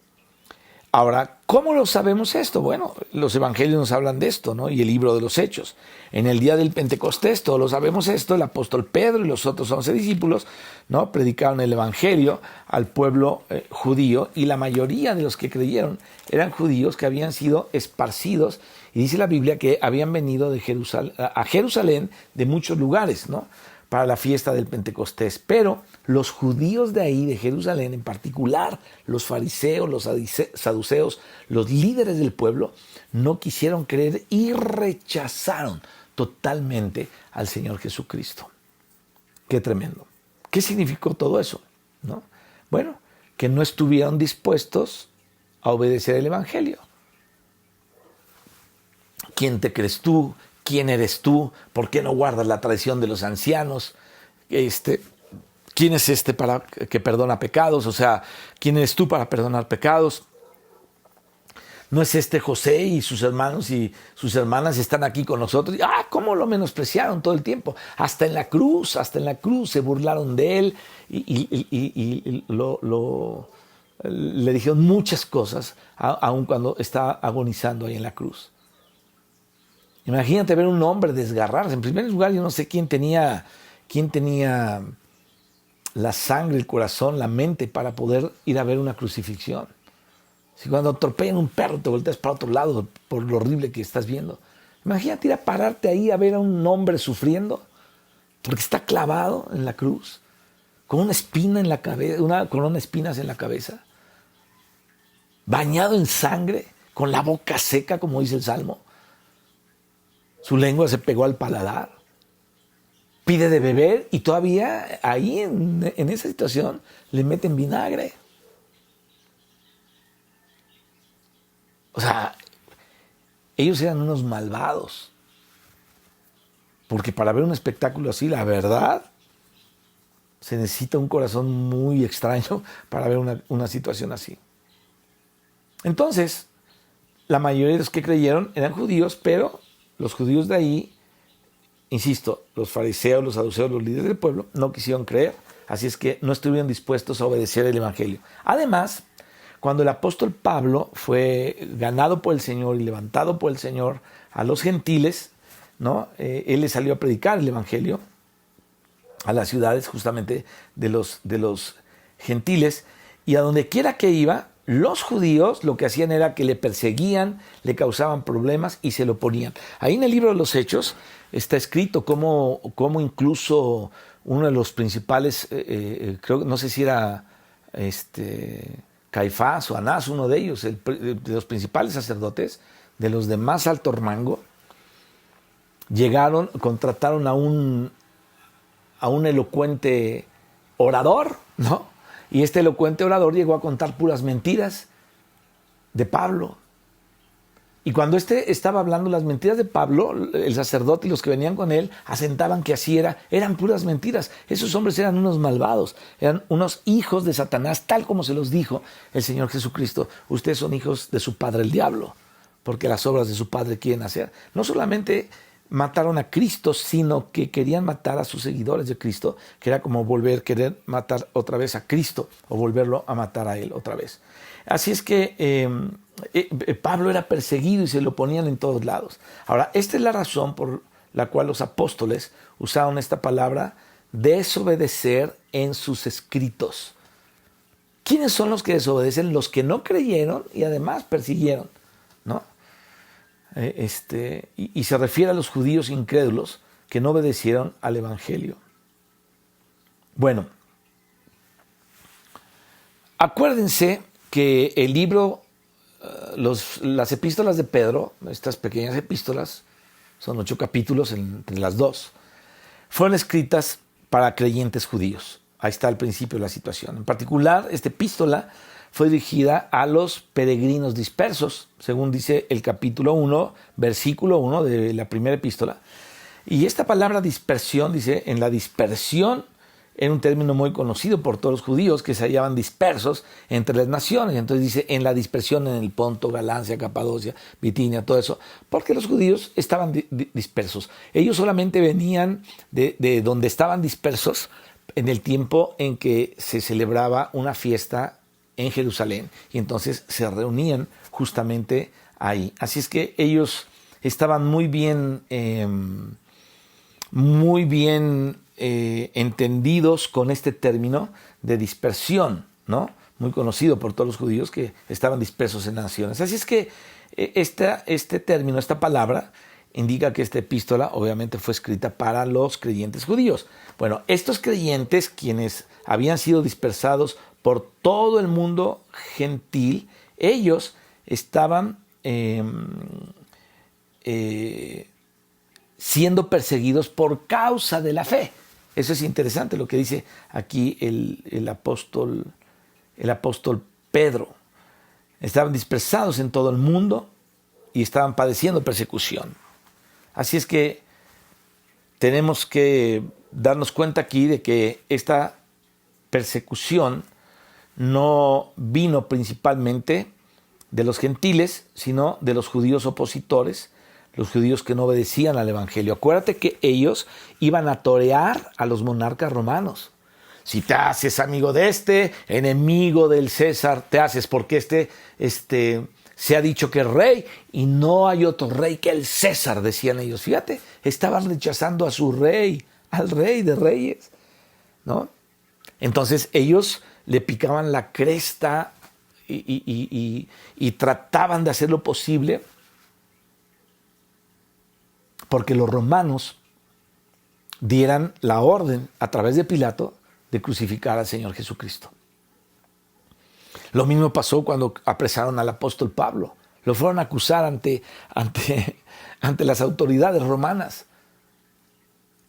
Ahora, ¿cómo lo sabemos esto? Bueno, los evangelios nos hablan de esto, ¿no? Y el libro de los Hechos. En el día del Pentecostés, todos lo sabemos esto, el apóstol Pedro y los otros 11 discípulos, ¿no? Predicaron el evangelio al pueblo judío, y la mayoría de los que creyeron eran judíos que habían sido esparcidos, y dice la Biblia que habían venido a Jerusalén de muchos lugares, ¿no? Para la fiesta del Pentecostés. Pero los judíos de ahí, de Jerusalén en particular, los fariseos, los saduceos, los líderes del pueblo, no quisieron creer y rechazaron totalmente al Señor Jesucristo. Qué tremendo. ¿Qué significó todo eso? ¿No? Bueno, que no estuvieron dispuestos a obedecer el evangelio. ¿Quién te crees tú? ¿Quién eres tú? ¿Por qué no guardas la tradición de los ancianos? ¿Quién es para que perdona pecados? O sea, ¿quién eres tú para perdonar pecados? ¿No es este José y sus hermanos y sus hermanas están aquí con nosotros? Y, cómo lo menospreciaron todo el tiempo. Hasta en la cruz se burlaron de él y le dijeron muchas cosas, aun cuando estaba agonizando ahí en la cruz. Imagínate ver un hombre desgarrarse. En primer lugar, yo no sé quién tenía la sangre, el corazón, la mente para poder ir a ver una crucifixión. Si cuando atropellan un perro te volteas para otro lado por lo horrible que estás viendo. Imagínate ir a pararte ahí a ver a un hombre sufriendo porque está clavado en la cruz con una espina en la cabeza, una corona de espinas en la cabeza, bañado en sangre, con la boca seca, como dice el Salmo. Su lengua se pegó al paladar. Pide de beber y todavía ahí en esa situación le meten vinagre. O sea, ellos eran unos malvados. Porque para ver un espectáculo así, la verdad, se necesita un corazón muy extraño para ver una situación así. Entonces, la mayoría de los que creyeron eran judíos, pero los judíos de ahí, insisto, los fariseos, los saduceos, los líderes del pueblo, no quisieron creer. Así es que no estuvieron dispuestos a obedecer el evangelio. Además, cuando el apóstol Pablo fue ganado por el Señor y levantado por el Señor a los gentiles, ¿no? Él le salió a predicar el evangelio a las ciudades justamente de los gentiles, y a donde quiera que iba, los judíos lo que hacían era que le perseguían, le causaban problemas y se lo ponían. Ahí en el libro de los Hechos está escrito cómo incluso uno de los principales, creo, no sé si era Caifás o Anás, uno de ellos, de los principales sacerdotes, de los de más alto rango, contrataron a un elocuente orador, ¿no? Y este elocuente orador llegó a contar puras mentiras de Pablo. Y cuando estaba hablando las mentiras de Pablo, el sacerdote y los que venían con él asentaban que así eran puras mentiras. Esos hombres eran unos malvados, eran unos hijos de Satanás, tal como se los dijo el Señor Jesucristo. Ustedes son hijos de su padre el diablo, porque las obras de su padre quieren hacer. No solamente mataron a Cristo, sino que querían matar a sus seguidores de Cristo, que era como querer matar otra vez a Cristo o volverlo a matar a él otra vez. Así es que Pablo era perseguido y se lo ponían en todos lados. Ahora, esta es la razón por la cual los apóstoles usaron esta palabra desobedecer en sus escritos. ¿Quiénes son los que desobedecen? Los que no creyeron y además persiguieron, ¿no? Y se refiere a los judíos incrédulos que no obedecieron al evangelio. Bueno, acuérdense que el libro, las epístolas de Pedro, estas pequeñas epístolas, son 8 capítulos entre las dos, fueron escritas para creyentes judíos. Ahí está al principio la situación. En particular, esta epístola fue dirigida a los peregrinos dispersos, según dice el capítulo 1, versículo 1 de la primera epístola. Y esta palabra dispersión, dice, en la dispersión, era un término muy conocido por todos los judíos que se hallaban dispersos entre las naciones. Entonces dice, en la dispersión en el Ponto, Galacia, Capadocia, Bitinia, todo eso, porque los judíos estaban dispersos. Ellos solamente venían de donde estaban dispersos en el tiempo en que se celebraba una fiesta en Jerusalén, y entonces se reunían justamente ahí. Así es que ellos estaban muy bien entendidos con este término de dispersión, ¿no? Muy conocido por todos los judíos que estaban dispersos en naciones. Así es que este término, esta palabra, indica que esta epístola obviamente fue escrita para los creyentes judíos. Bueno, estos creyentes, quienes habían sido dispersados por todo el mundo gentil, ellos estaban siendo perseguidos por causa de la fe. Eso es interesante lo que dice aquí el apóstol Pedro. Estaban dispersados en todo el mundo y estaban padeciendo persecución. Así es que tenemos que darnos cuenta aquí de que esta persecución no vino principalmente de los gentiles, sino de los judíos opositores, los judíos que no obedecían al evangelio. Acuérdate que ellos iban a torear a los monarcas romanos. Si te haces amigo de este, enemigo del César, te haces porque se ha dicho que es rey y no hay otro rey que el César, decían ellos. Fíjate, estaban rechazando a su rey, al rey de reyes, ¿no? Entonces ellos le picaban la cresta y trataban de hacer lo posible porque los romanos dieran la orden a través de Pilato de crucificar al Señor Jesucristo. Lo mismo pasó cuando apresaron al apóstol Pablo. Lo fueron a acusar ante las autoridades romanas.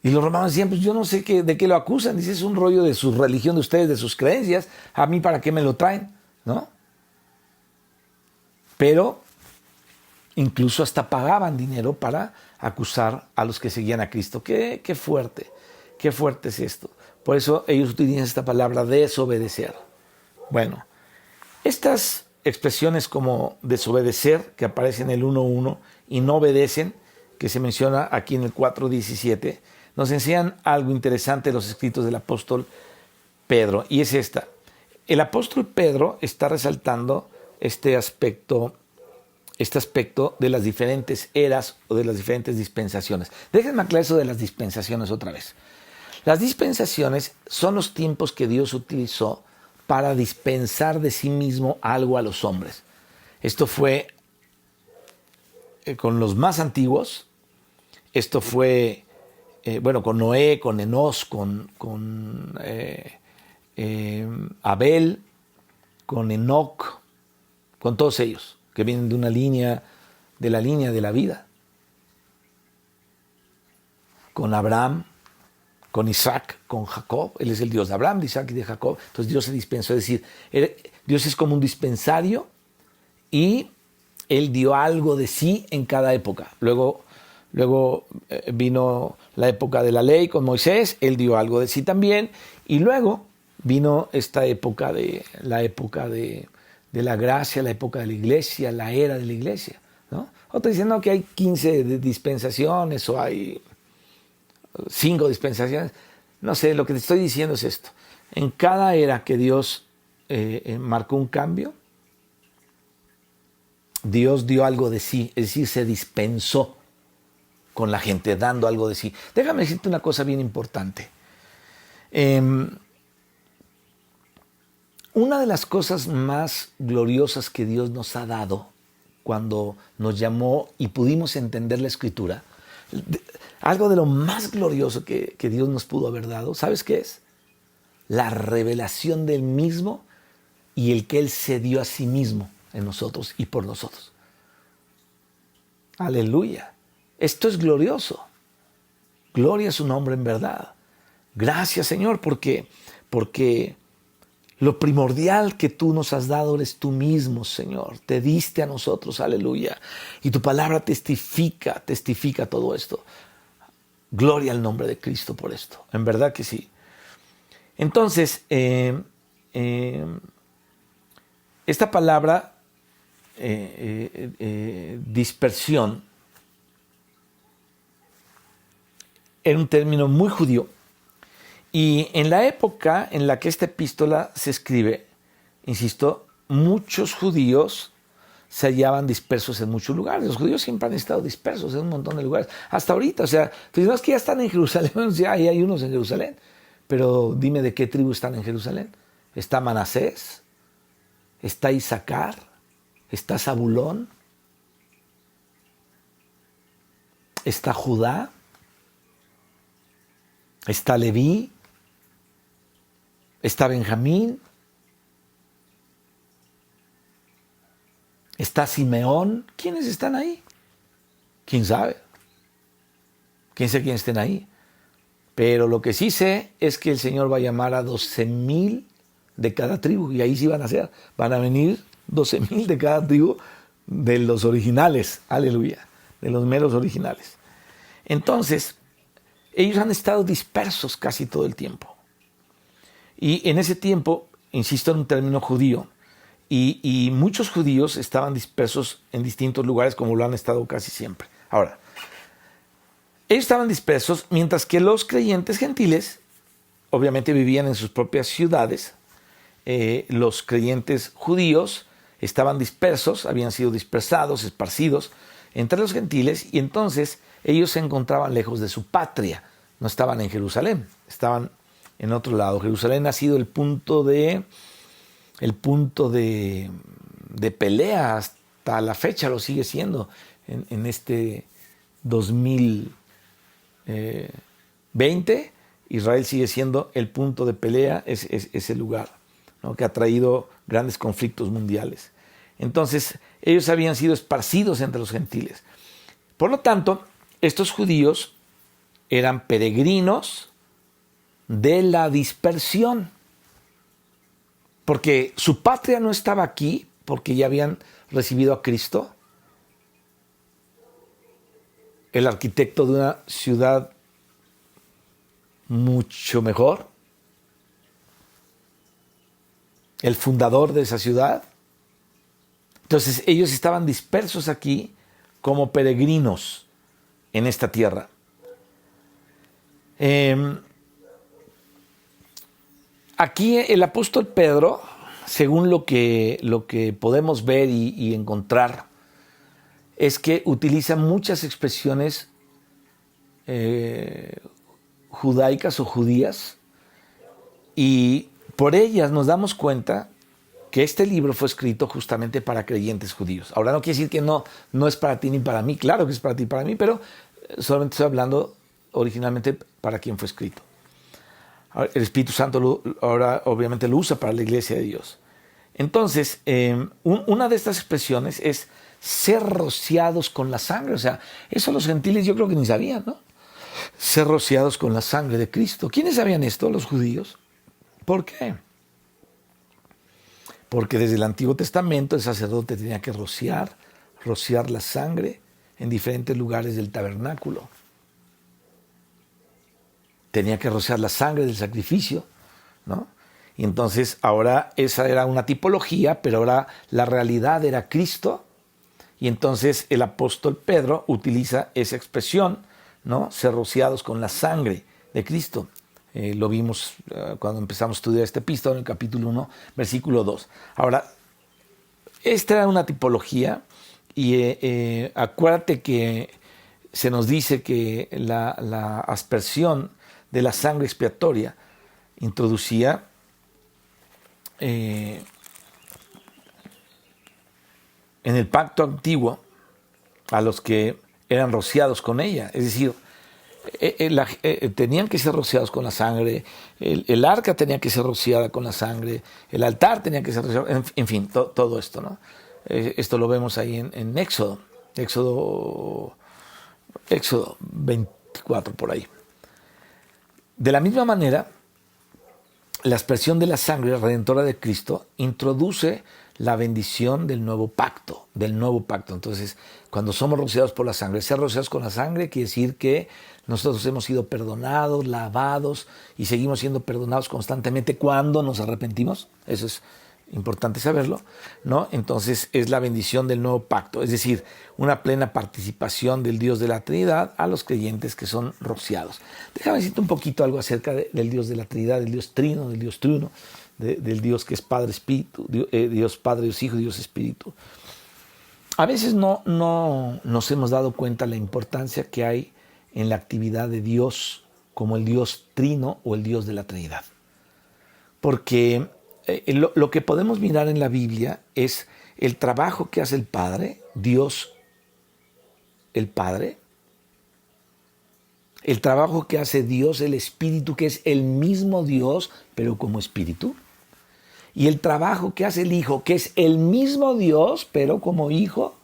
Y los romanos decían, pues yo no sé de qué lo acusan. Dice, es un rollo de su religión de ustedes, de sus creencias. ¿A mí para qué me lo traen? ¿No? Pero incluso hasta pagaban dinero para acusar a los que seguían a Cristo. Qué fuerte es esto. Por eso ellos utilizan esta palabra desobedecer. Bueno, estas expresiones como desobedecer, que aparecen en el 1.1, y no obedecen, que se menciona aquí en el 4.17, nos enseñan algo interesante de los escritos del apóstol Pedro, y es esta. El apóstol Pedro está resaltando este aspecto de las diferentes eras o de las diferentes dispensaciones. Déjenme aclarar eso de las dispensaciones otra vez. Las dispensaciones son los tiempos que Dios utilizó para dispensar de sí mismo algo a los hombres. Esto fue con los más antiguos, esto fue con Noé, con Enós, con Abel, con Enoc, con todos ellos, que vienen de la línea de la vida. Con Abraham, con Isaac, con Jacob. Él es el Dios de Abraham, de Isaac y de Jacob. Entonces Dios se dispensó. Es decir, Dios es como un dispensario y Él dio algo de sí en cada época. Luego vino la época de la ley con Moisés. Él dio algo de sí también. Y luego vino esta época de la gracia, la época de la iglesia, la era de la iglesia, ¿no? Otros dicen que hay 15 dispensaciones o hay 5 dispensaciones. No sé, lo que te estoy diciendo es esto. En cada era que Dios marcó un cambio, Dios dio algo de sí, es decir, se dispensó con la gente, dando algo de sí. Déjame decirte una cosa bien importante. Una de las cosas más gloriosas que Dios nos ha dado cuando nos llamó y pudimos entender la Escritura, algo de lo más glorioso que Dios nos pudo haber dado, ¿sabes qué es? La revelación del mismo y el que Él se dio a sí mismo en nosotros y por nosotros. Aleluya. Esto es glorioso. Gloria a su nombre en verdad. Gracias, Señor, porque lo primordial que tú nos has dado eres tú mismo, Señor. Te diste a nosotros, aleluya. Y tu palabra testifica todo esto. Gloria al nombre de Cristo por esto. En verdad que sí. Entonces, esta palabra dispersión era un término muy judío. Y en la época en la que esta epístola se escribe, insisto, muchos judíos se hallaban dispersos en muchos lugares. Los judíos siempre han estado dispersos en un montón de lugares. Hasta ahorita, o sea, tú dices, no, es que ya están en Jerusalén. Ya hay unos en Jerusalén. Pero dime de qué tribu están en Jerusalén. Está Manasés, está Isaacar, está Zabulón, está Judá, está Leví, está Benjamín, está Simeón. ¿Quiénes están ahí? ¿Quién sabe? ¿Quién sabe quiénes estén ahí? Pero lo que sí sé es que el Señor va a llamar a 12,000 de cada tribu, y ahí sí van a ser. Van a venir 12,000 de cada tribu de los originales, aleluya, de los meros originales. Entonces, ellos han estado dispersos casi todo el tiempo. Y en ese tiempo, insisto en un término judío, y muchos judíos estaban dispersos en distintos lugares como lo han estado casi siempre. Ahora, ellos estaban dispersos mientras que los creyentes gentiles obviamente vivían en sus propias ciudades. Los creyentes judíos estaban dispersos, habían sido dispersados, esparcidos entre los gentiles, y entonces ellos se encontraban lejos de su patria. No estaban en Jerusalén, estaban en otro lado. Jerusalén ha sido el punto de pelea hasta la fecha, lo sigue siendo en este 2020. Israel sigue siendo el punto de pelea, es ese lugar, ¿no?, que ha traído grandes conflictos mundiales. Entonces, ellos habían sido esparcidos entre los gentiles. Por lo tanto, estos judíos eran peregrinos de la dispersión, porque su patria no estaba aquí, porque ya habían recibido a Cristo, el arquitecto de una ciudad mucho mejor, el fundador de esa ciudad. Entonces ellos estaban dispersos aquí como peregrinos en esta tierra. Aquí el apóstol Pedro, según lo que podemos ver y encontrar, es que utiliza muchas expresiones judaicas o judías, y por ellas nos damos cuenta que este libro fue escrito justamente para creyentes judíos. Ahora, no quiere decir que no es para ti ni para mí. Claro que es para ti y para mí, pero solamente estoy hablando originalmente para quien fue escrito. El Espíritu Santo ahora obviamente lo usa para la iglesia de Dios. Entonces, una de estas expresiones es ser rociados con la sangre. O sea, eso los gentiles yo creo que ni sabían, ¿no? Ser rociados con la sangre de Cristo. ¿Quiénes sabían esto? Los judíos. ¿Por qué? Porque desde el Antiguo Testamento el sacerdote tenía que rociar la sangre en diferentes lugares del tabernáculo. Tenía que rociar la sangre del sacrificio, ¿no? Y entonces ahora esa era una tipología, pero ahora la realidad era Cristo. Y entonces el apóstol Pedro utiliza esa expresión, ¿no? Ser rociados con la sangre de Cristo. Lo vimos cuando empezamos a estudiar este epístola en el capítulo 1, versículo 2. Ahora, esta era una tipología y acuérdate que se nos dice que la aspersión de la sangre expiatoria introducía en el pacto antiguo a los que eran rociados con ella. Es decir, tenían que ser rociados con la sangre, el arca tenía que ser rociada con la sangre, el altar tenía que ser rociado, en fin, todo esto, ¿no? Esto lo vemos ahí en Éxodo 24 por ahí. De la misma manera, la expresión de la sangre redentora de Cristo introduce la bendición del nuevo pacto. Entonces, cuando somos rociados por la sangre, ser rociados con la sangre quiere decir que nosotros hemos sido perdonados, lavados y seguimos siendo perdonados constantemente cuando nos arrepentimos. Eso es importante saberlo, ¿no? Entonces es la bendición del nuevo pacto, es decir, una plena participación del Dios de la Trinidad a los creyentes que son rociados. Déjame decirte un poquito algo acerca del Dios de la Trinidad, del Dios Trino, del Dios Triuno, del Dios que es Padre Espíritu, Dios Padre, Dios Hijo, Dios Espíritu. A veces no nos hemos dado cuenta la importancia que hay en la actividad de Dios como el Dios Trino o el Dios de la Trinidad. Porque lo que podemos mirar en la Biblia es el trabajo que hace el Padre, Dios el Padre, el trabajo que hace Dios el Espíritu, que es el mismo Dios, pero como Espíritu, y el trabajo que hace el Hijo, que es el mismo Dios, pero como Hijo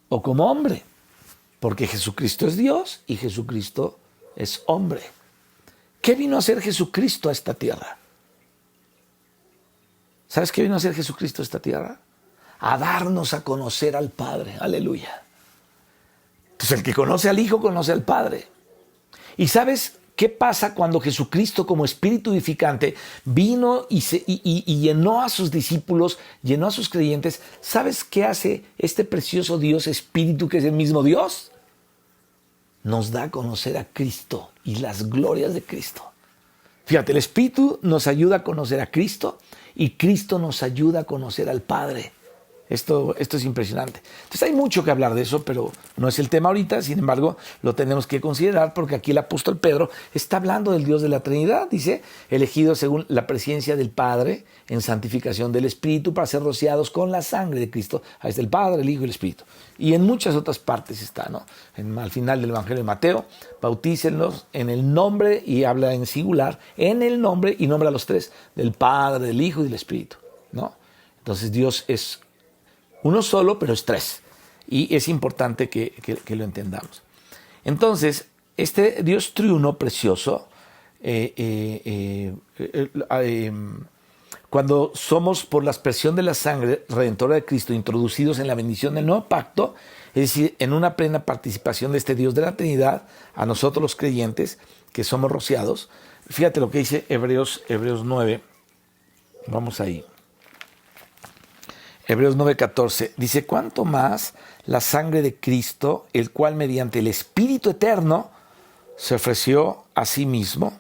o como hombre, porque Jesucristo es Dios y Jesucristo es hombre. ¿Qué vino a hacer Jesucristo a esta tierra? ¿Sabes qué vino a hacer Jesucristo a esta tierra? A darnos a conocer al Padre. Aleluya. Entonces el que conoce al Hijo conoce al Padre. Y sabes ¿Qué pasa cuando Jesucristo como Espíritu vivificante vino y llenó a sus discípulos, llenó a sus creyentes? ¿Sabes qué hace este precioso Dios Espíritu, que es el mismo Dios? Nos da a conocer a Cristo y las glorias de Cristo. Fíjate, el Espíritu nos ayuda a conocer a Cristo y Cristo nos ayuda a conocer al Padre. Esto es impresionante. Entonces hay mucho que hablar de eso, pero no es el tema ahorita. Sin embargo, lo tenemos que considerar porque aquí el apóstol Pedro está hablando del Dios de la Trinidad. Dice, elegidos según la presencia del Padre en santificación del Espíritu para ser rociados con la sangre de Cristo. Ahí está el Padre, el Hijo y el Espíritu. Y en muchas otras partes está, ¿no? Al final del Evangelio de Mateo, bautícenlos en el nombre, y habla en singular, en el nombre, y nombra a los tres, del Padre, del Hijo y del Espíritu, ¿no? Entonces Dios es uno solo, pero es tres. Y es importante que lo entendamos. Entonces, este Dios triuno precioso, cuando somos por la aspersión de la sangre redentora de Cristo introducidos en la bendición del nuevo pacto, es decir, en una plena participación de este Dios de la Trinidad, a nosotros los creyentes que somos rociados. Fíjate lo que dice Hebreos 9. Vamos ahí. Hebreos 9:14 dice, ¿cuánto más la sangre de Cristo, el cual mediante el Espíritu Eterno se ofreció a sí mismo,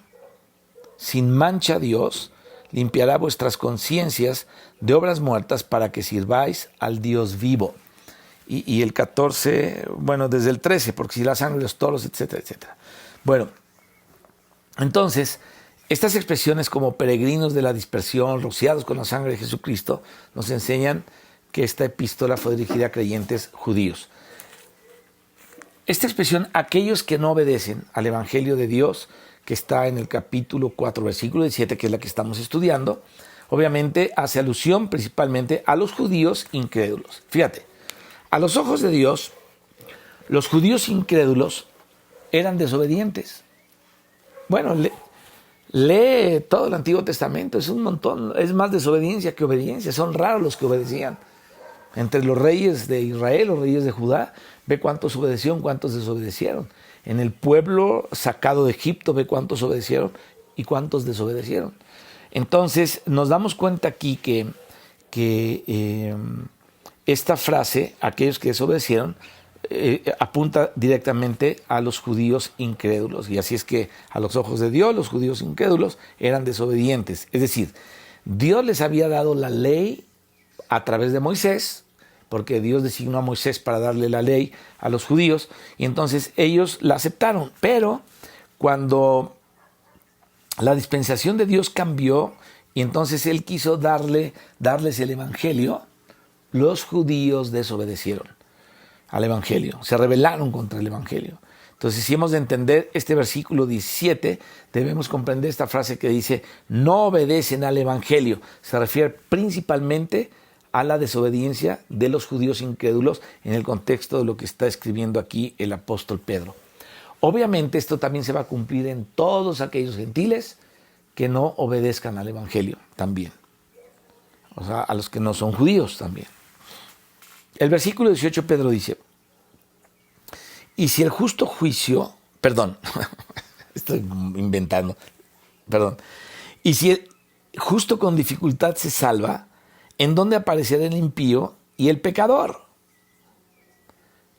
sin mancha a Dios, limpiará vuestras conciencias de obras muertas para que sirváis al Dios vivo? Y el 14, bueno, desde el 13, porque si la sangre de los toros, etcétera, etcétera. Bueno, entonces, estas expresiones como peregrinos de la dispersión, rociados con la sangre de Jesucristo, nos enseñan que esta epístola fue dirigida a creyentes judíos. Esta expresión, aquellos que no obedecen al Evangelio de Dios, que está en el capítulo 4, versículo 17, que es la que estamos estudiando, obviamente hace alusión principalmente a los judíos incrédulos. Fíjate, a los ojos de Dios, los judíos incrédulos eran desobedientes. Bueno, lee todo el Antiguo Testamento, es un montón, es más desobediencia que obediencia, son raros los que obedecían. Entre los reyes de Israel, los reyes de Judá, ve cuántos obedecieron, cuántos desobedecieron. En el pueblo sacado de Egipto, ve cuántos obedecieron y cuántos desobedecieron. Entonces nos damos cuenta aquí que esta frase, aquellos que desobedecieron, apunta directamente a los judíos incrédulos. Y así es que a los ojos de Dios, los judíos incrédulos eran desobedientes. Es decir, Dios les había dado la ley a través de Moisés, porque Dios designó a Moisés para darle la ley a los judíos, y entonces ellos la aceptaron. Pero cuando la dispensación de Dios cambió, y entonces Él quiso darles el Evangelio, los judíos desobedecieron al Evangelio, se rebelaron contra el Evangelio. Entonces, si hemos de entender este versículo 17, debemos comprender esta frase que dice, no obedecen al Evangelio. Se refiere principalmente a la desobediencia de los judíos incrédulos en el contexto de lo que está escribiendo aquí el apóstol Pedro. Obviamente esto también se va a cumplir en todos aquellos gentiles que no obedezcan al Evangelio también. O sea, a los que no son judíos también. El versículo 18 Pedro dice, y si el justo juicio, estoy inventando, y si el justo con dificultad se salva, ¿en dónde aparecerá el impío y el pecador?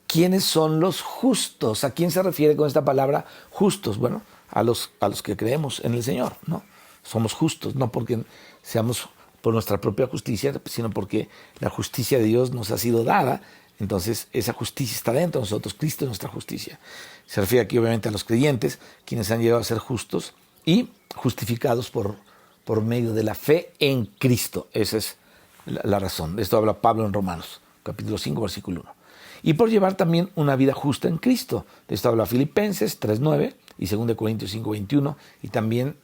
¿Quiénes son los justos? ¿A quién se refiere con esta palabra justos? Bueno, a los que creemos en el Señor, ¿no? Somos justos, no porque seamos por nuestra propia justicia, sino porque la justicia de Dios nos ha sido dada. Entonces esa justicia está dentro de nosotros, Cristo es nuestra justicia. Se refiere aquí obviamente a los creyentes, quienes han llegado a ser justos y justificados por medio de la fe en Cristo. Esa es la razón. De esto habla Pablo en Romanos, capítulo 5, versículo 1. Y por llevar también una vida justa en Cristo. De esto habla Filipenses 3:9 y 2 Corintios 5:21. Y también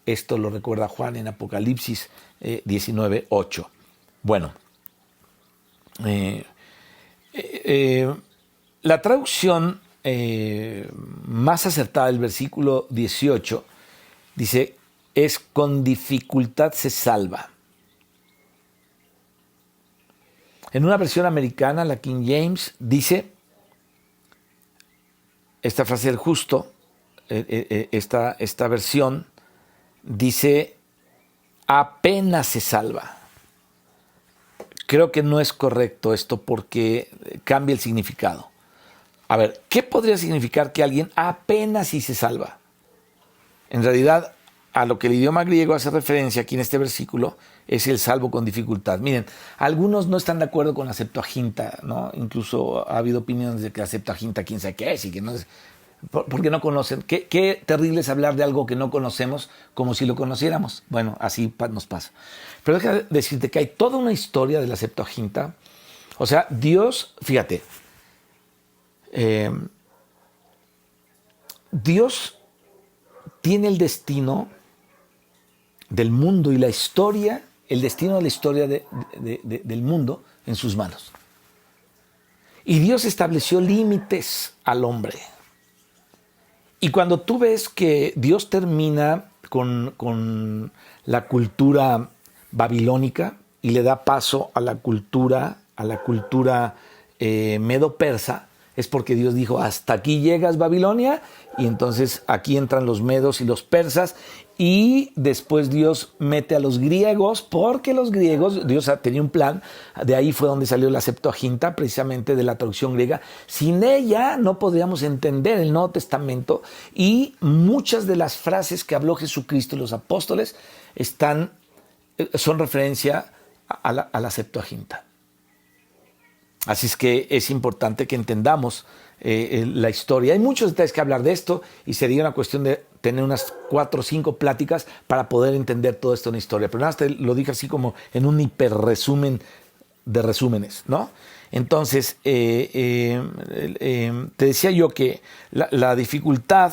esto lo recuerda Juan en Apocalipsis 19:8. Bueno, la traducción más acertada del versículo 18 dice, es con dificultad se salva. En una versión americana, la King James dice, esta frase del justo, esta versión dice apenas se salva. Creo que no es correcto esto porque cambia el significado. A ver, ¿qué podría significar que alguien apenas si se salva? En realidad, a lo que el idioma griego hace referencia aquí en este versículo es el salvo con dificultad. Miren, algunos no están de acuerdo con la Septuaginta, ¿no? Incluso ha habido opiniones de que la Septuaginta quién sabe qué es y que no es, porque no conocen. Qué terrible es hablar de algo que no conocemos como si lo conociéramos. Bueno, así nos pasa. Pero déjame decirte que hay toda una historia de la Septuaginta. O sea, Dios, fíjate, Dios tiene el destino del mundo y la historia, el destino de la historia del mundo en sus manos. Y Dios estableció límites al hombre. Y cuando tú ves que Dios termina con la cultura babilónica y le da paso a la cultura medo-persa, es porque Dios dijo, hasta aquí llegas Babilonia, y entonces aquí entran los medos y los persas, y después Dios mete a los griegos, porque los griegos, Dios tenía un plan, de ahí fue donde salió la Septuaginta, precisamente de la traducción griega. Sin ella no podríamos entender el Nuevo Testamento, y muchas de las frases que habló Jesucristo y los apóstoles son referencia a la Septuaginta. Así es que es importante que entendamos la historia. Hay muchos detalles que hablar de esto y sería una cuestión de tener unas 4 o 5 pláticas para poder entender todo esto en la historia. Pero nada más te lo dije así como en un hiperresumen de resúmenes, ¿no? Entonces, te decía yo que la dificultad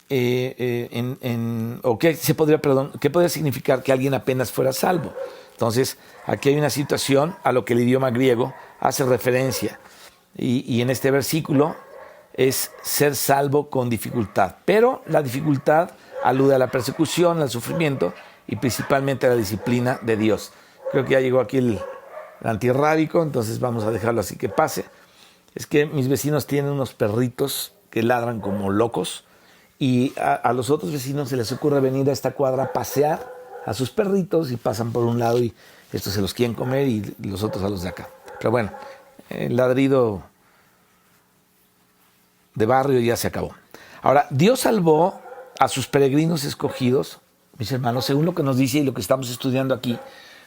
o qué podría significar que alguien apenas fuera salvo. Entonces, aquí hay una situación a lo que el idioma griego hace referencia. Y en este versículo es ser salvo con dificultad. Pero la dificultad alude a la persecución, al sufrimiento y principalmente a la disciplina de Dios. Creo que ya llegó aquí el antirrábico, entonces vamos a dejarlo así que pase. Es que mis vecinos tienen unos perritos que ladran como locos y a los otros vecinos se les ocurre venir a esta cuadra a pasear a sus perritos y pasan por un lado y estos se los quieren comer y los otros a los de acá. Pero bueno, el ladrido de barrio ya se acabó. Ahora, Dios salvó a sus peregrinos escogidos, mis hermanos, según lo que nos dice y lo que estamos estudiando aquí,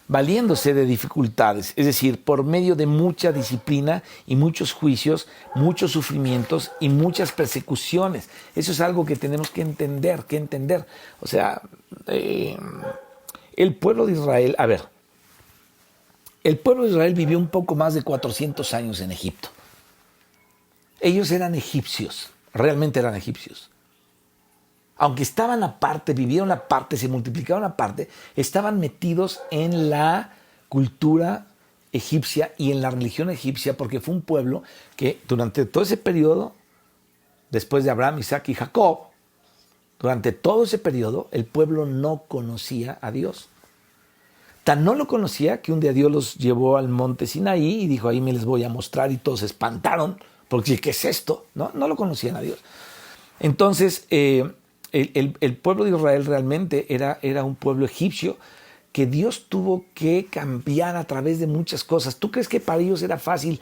valiéndose de dificultades, es decir, por medio de mucha disciplina y muchos juicios, muchos sufrimientos y muchas persecuciones. Eso es algo que tenemos que entender. O sea, el pueblo de Israel, el pueblo de Israel vivió un poco más de 400 años en Egipto. Ellos eran egipcios, realmente eran egipcios. Aunque estaban aparte, vivieron aparte, se multiplicaron aparte, estaban metidos en la cultura egipcia y en la religión egipcia, porque fue un pueblo que durante todo ese periodo, después de Abraham, Isaac y Jacob, durante todo ese periodo, el pueblo no conocía a Dios. Tan no lo conocía que un día Dios los llevó al monte Sinaí y dijo, ahí me les voy a mostrar, y todos se espantaron, porque ¿qué es esto? No lo conocían a Dios. Entonces, el pueblo de Israel realmente era un pueblo egipcio que Dios tuvo que cambiar a través de muchas cosas. ¿Tú crees que para ellos era fácil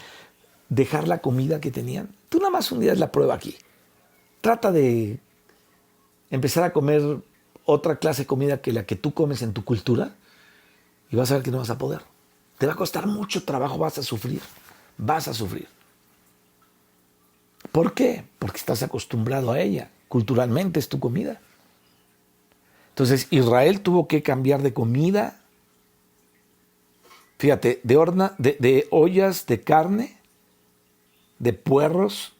dejar la comida que tenían? Tú nada más un día es la prueba aquí. Trata de empezar a comer otra clase de comida que la que tú comes en tu cultura y vas a ver que no vas a poder. Te va a costar mucho trabajo, vas a sufrir. ¿Por qué? Porque estás acostumbrado a ella. Culturalmente es tu comida. Entonces Israel tuvo que cambiar de comida. Fíjate, de ollas de carne, de puerros,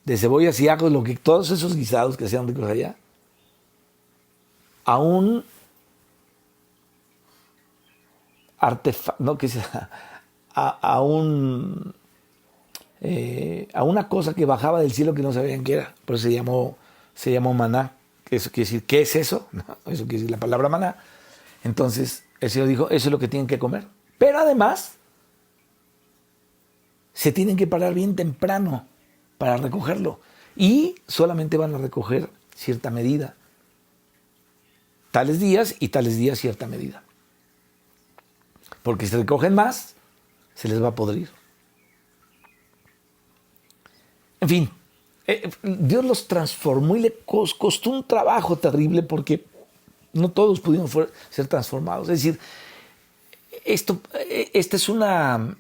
de cebollas y ajos, todos esos guisados que hacían ricos allá, a un artefacto, no, que sea, a una cosa que bajaba del cielo que no sabían qué era, por eso se llamó maná. Eso quiere decir, ¿qué es eso? No, eso quiere decir la palabra maná. Entonces el Señor dijo, eso es lo que tienen que comer. Pero además, se tienen que parar bien temprano para recogerlo. y solamente van a recoger cierta medida. Tales días y tales días cierta medida. Porque si recogen más, se les va a podrir. En fin, Dios los transformó y le costó un trabajo terrible porque no todos pudieron ser transformados. Es decir, esta es una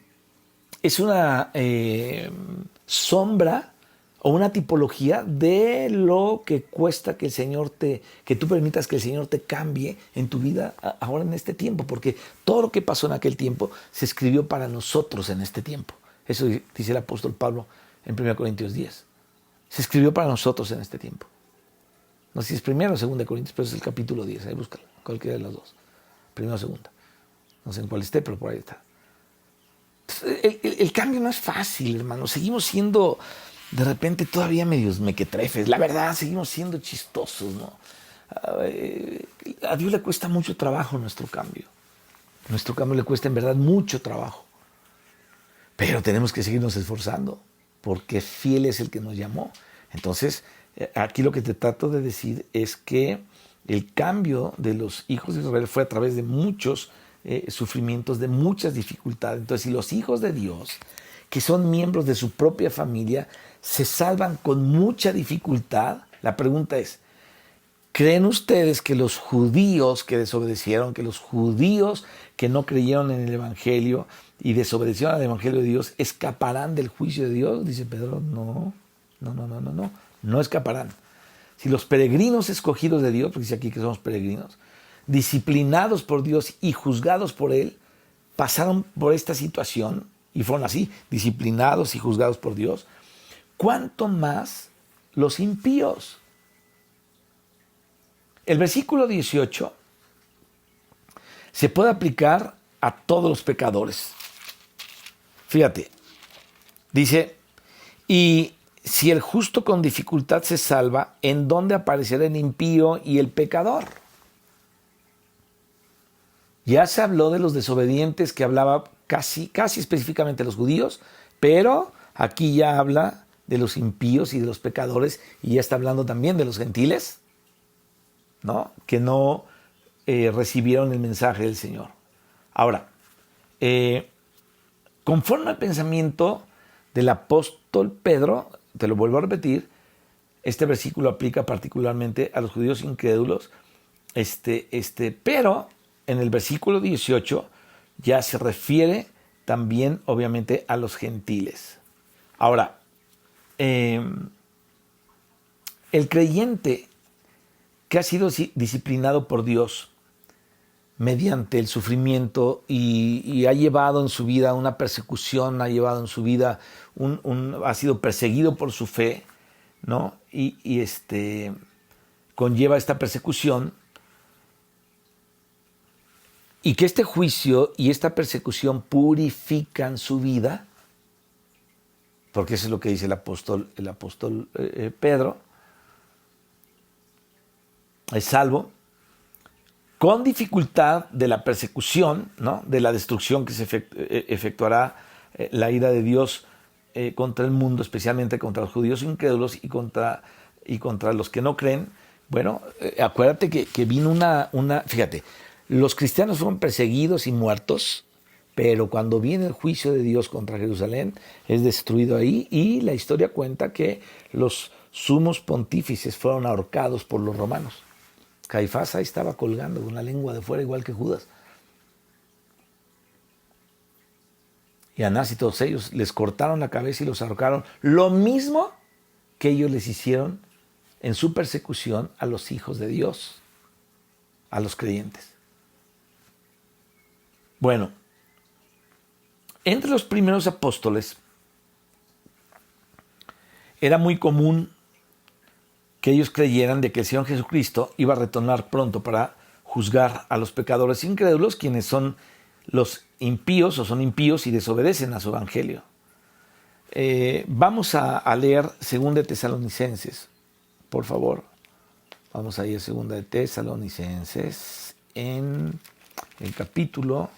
sombra o una tipología de lo que cuesta que tú permitas que el Señor te cambie en tu vida ahora en este tiempo, porque todo lo que pasó en aquel tiempo se escribió para nosotros en este tiempo. Eso dice el apóstol Pablo en 1 Corintios 10. Se escribió para nosotros en este tiempo. No sé si es 1 o 2 Corintios, pero es el capítulo 10. Ahí búscalo, cualquiera de las dos. 1 o 2. No sé en cuál esté, pero por ahí está. El cambio no es fácil, hermano. Seguimos siendo de repente todavía medios mequetrefes. La verdad, seguimos siendo chistosos, ¿no? A Dios le cuesta mucho trabajo nuestro cambio. Nuestro cambio le cuesta en verdad mucho trabajo. Pero tenemos que seguirnos esforzando, porque fiel es el que nos llamó. Entonces, aquí lo que te trato de decir es que el cambio de los hijos de Israel fue a través de muchos sufrimientos, de muchas dificultades. Entonces, si los hijos de Dios, que son miembros de su propia familia, se salvan con mucha dificultad, la pregunta es, ¿creen ustedes que los judíos que desobedecieron, que los judíos que no creyeron en el Evangelio y desobedecieron al Evangelio de Dios, escaparán del juicio de Dios? Dice Pedro, no escaparán. Si los peregrinos escogidos de Dios, porque dice aquí que somos peregrinos, disciplinados por Dios y juzgados por Él, pasaron por esta situación y fueron así, disciplinados y juzgados por Dios, ¿cuánto más los impíos? El versículo 18 se puede aplicar a todos los pecadores. Fíjate, dice, y si el justo con dificultad se salva, ¿en dónde aparecerá el impío y el pecador? Ya se habló de los desobedientes, que hablaba casi específicamente de los judíos, pero aquí ya habla de los impíos y de los pecadores, y ya está hablando también de los gentiles, ¿no? Que no recibieron el mensaje del Señor. Ahora, conforme al pensamiento del apóstol Pedro, te lo vuelvo a repetir, este versículo aplica particularmente a los judíos incrédulos, pero en el versículo 18 ya se refiere también, obviamente, a los gentiles. Ahora, el creyente que ha sido disciplinado por Dios mediante el sufrimiento y ha llevado en su vida una persecución, ha llevado en su vida ha sido perseguido por su fe, ¿no? Y conlleva esta persecución, y que este juicio y esta persecución purifican su vida, porque eso es lo que dice el apóstol Pedro, es salvo con dificultad de la persecución, ¿no? De la destrucción que se efectuará la ira de Dios contra el mundo, especialmente contra los judíos incrédulos y contra los que no creen. Bueno, acuérdate que vino fíjate, los cristianos fueron perseguidos y muertos, pero cuando viene el juicio de Dios contra Jerusalén, es destruido ahí, y la historia cuenta que los sumos pontífices fueron ahorcados por los romanos. Caifás ahí estaba colgando con la lengua de fuera, igual que Judas. Y Anás y todos ellos les cortaron la cabeza y los ahorcaron. Lo mismo que ellos les hicieron en su persecución a los hijos de Dios, a los creyentes. Bueno, entre los primeros apóstoles era muy común que ellos creyeran de que el Señor Jesucristo iba a retornar pronto para juzgar a los pecadores incrédulos, quienes son los impíos o son impíos y desobedecen a su evangelio. Vamos a leer 2 de Tesalonicenses, por favor. Vamos a ir a 2 de Tesalonicenses en el capítulo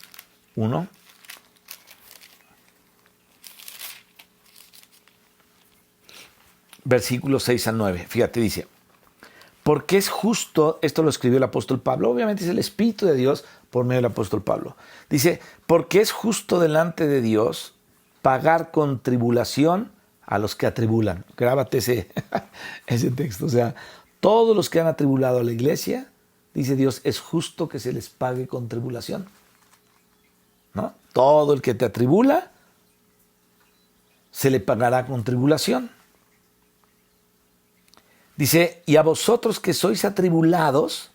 1. versículos 6 a 9. Fíjate, dice, porque es justo, esto lo escribió el apóstol Pablo, obviamente es el Espíritu de Dios por medio del apóstol Pablo. Dice, porque es justo delante de Dios pagar con tribulación a los que atribulan. Grábate ese texto. O sea, todos los que han atribulado a la iglesia, dice Dios, es justo que se les pague con tribulación, ¿no? Todo el que te atribula, se le pagará con tribulación. Dice, y a vosotros que sois atribulados,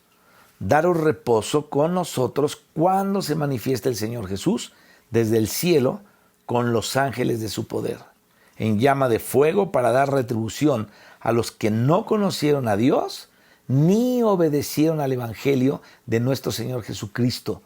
daros reposo con nosotros cuando se manifieste el Señor Jesús desde el cielo con los ángeles de su poder, en llama de fuego para dar retribución a los que no conocieron a Dios ni obedecieron al Evangelio de nuestro Señor Jesucristo,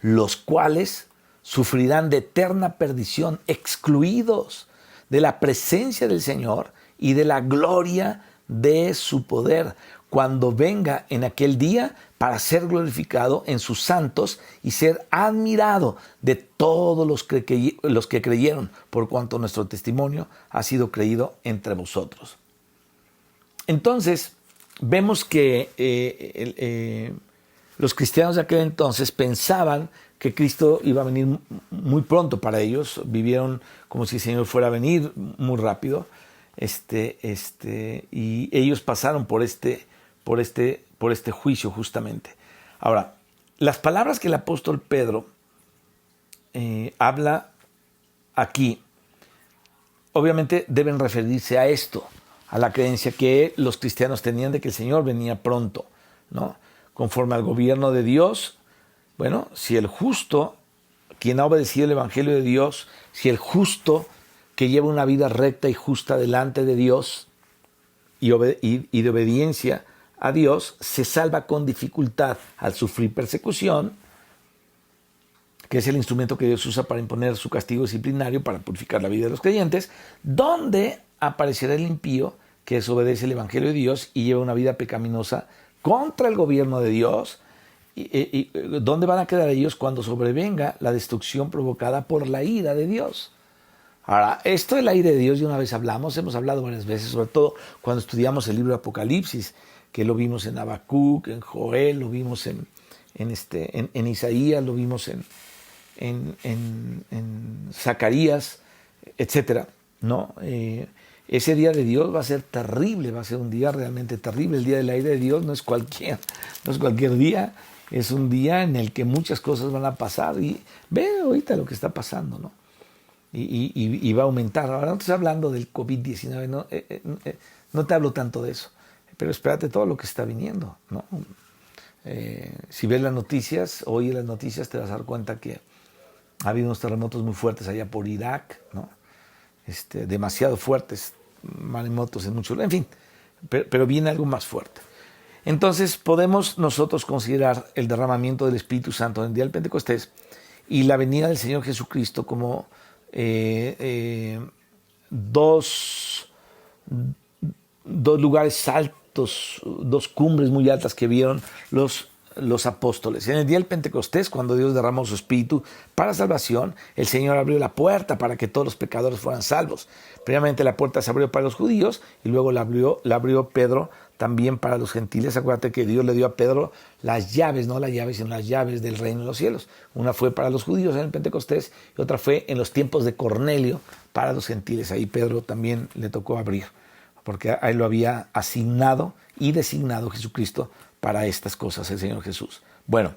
los cuales sufrirán de eterna perdición, excluidos de la presencia del Señor y de la gloria de su poder, cuando venga en aquel día para ser glorificado en sus santos y ser admirado de todos los que creyeron, por cuanto nuestro testimonio ha sido creído entre vosotros. Entonces, vemos que los cristianos de aquel entonces pensaban que Cristo iba a venir muy pronto para ellos. Vivieron como si el Señor fuera a venir muy rápido. Y ellos pasaron por este juicio justamente. Ahora, las palabras que el apóstol Pedro habla aquí, obviamente deben referirse a esto, a la creencia que los cristianos tenían de que el Señor venía pronto, ¿no? Conforme al gobierno de Dios, bueno, si el justo, quien ha obedecido el Evangelio de Dios, si el justo que lleva una vida recta y justa delante de Dios y de obediencia a Dios, se salva con dificultad al sufrir persecución, que es el instrumento que Dios usa para imponer su castigo disciplinario para purificar la vida de los creyentes, donde aparecerá el impío que desobedece el Evangelio de Dios y lleva una vida pecaminosa contra el gobierno de Dios. ¿Dónde van a quedar ellos cuando sobrevenga la destrucción provocada por la ira de Dios? Ahora, esto del aire de Dios, de una vez hemos hablado varias veces, sobre todo cuando estudiamos el libro de Apocalipsis, que lo vimos en Habacuc, en Joel, lo vimos en Isaías, lo vimos en Zacarías, etcétera, ¿no? Ese día de Dios va a ser terrible, va a ser un día realmente terrible. El día del aire de Dios no es cualquier día, es un día en el que muchas cosas van a pasar. Y ve ahorita lo que está pasando, ¿no? Y va a aumentar. Ahora no te estoy hablando del COVID-19, no te hablo tanto de eso, pero espérate todo lo que está viniendo, ¿no? Si ves las noticias, oyes las noticias, te vas a dar cuenta que ha habido unos terremotos muy fuertes allá por Irak, ¿no? Demasiado fuertes, maremotos en muchos, en fin, pero viene algo más fuerte. Entonces podemos nosotros considerar el derramamiento del Espíritu Santo en el día del Pentecostés y la venida del Señor Jesucristo como dos lugares altos, dos cumbres muy altas que vieron los apóstoles. En el día del Pentecostés, cuando Dios derramó su Espíritu para salvación, el Señor abrió la puerta para que todos los pecadores fueran salvos. Primeramente la puerta se abrió para los judíos y luego la abrió Pedro también para los gentiles. Acuérdate que Dios le dio a Pedro las llaves, no las llaves, sino las llaves del reino de los cielos. Una fue para los judíos en el Pentecostés y otra fue en los tiempos de Cornelio para los gentiles. Ahí Pedro también le tocó abrir, porque ahí lo había asignado y designado Jesucristo para estas cosas, el Señor Jesús. Bueno,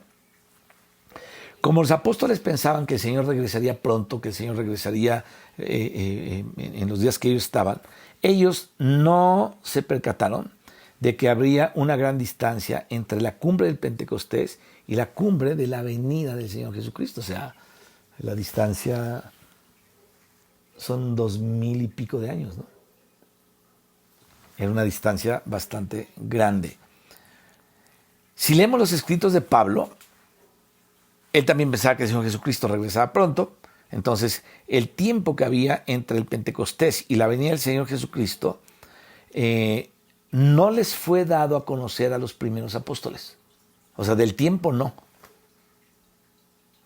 como los apóstoles pensaban que el Señor regresaría pronto, que el Señor regresaría en los días que ellos estaban, ellos no se percataron de que habría una gran distancia entre la cumbre del Pentecostés y la cumbre de la venida del Señor Jesucristo. O sea, la distancia son 2000 y pico de años, ¿no? Era una distancia bastante grande. Si leemos los escritos de Pablo, él también pensaba que el Señor Jesucristo regresaba pronto. Entonces, el tiempo que había entre el Pentecostés y la venida del Señor Jesucristo no les fue dado a conocer a los primeros apóstoles. O sea, del tiempo no.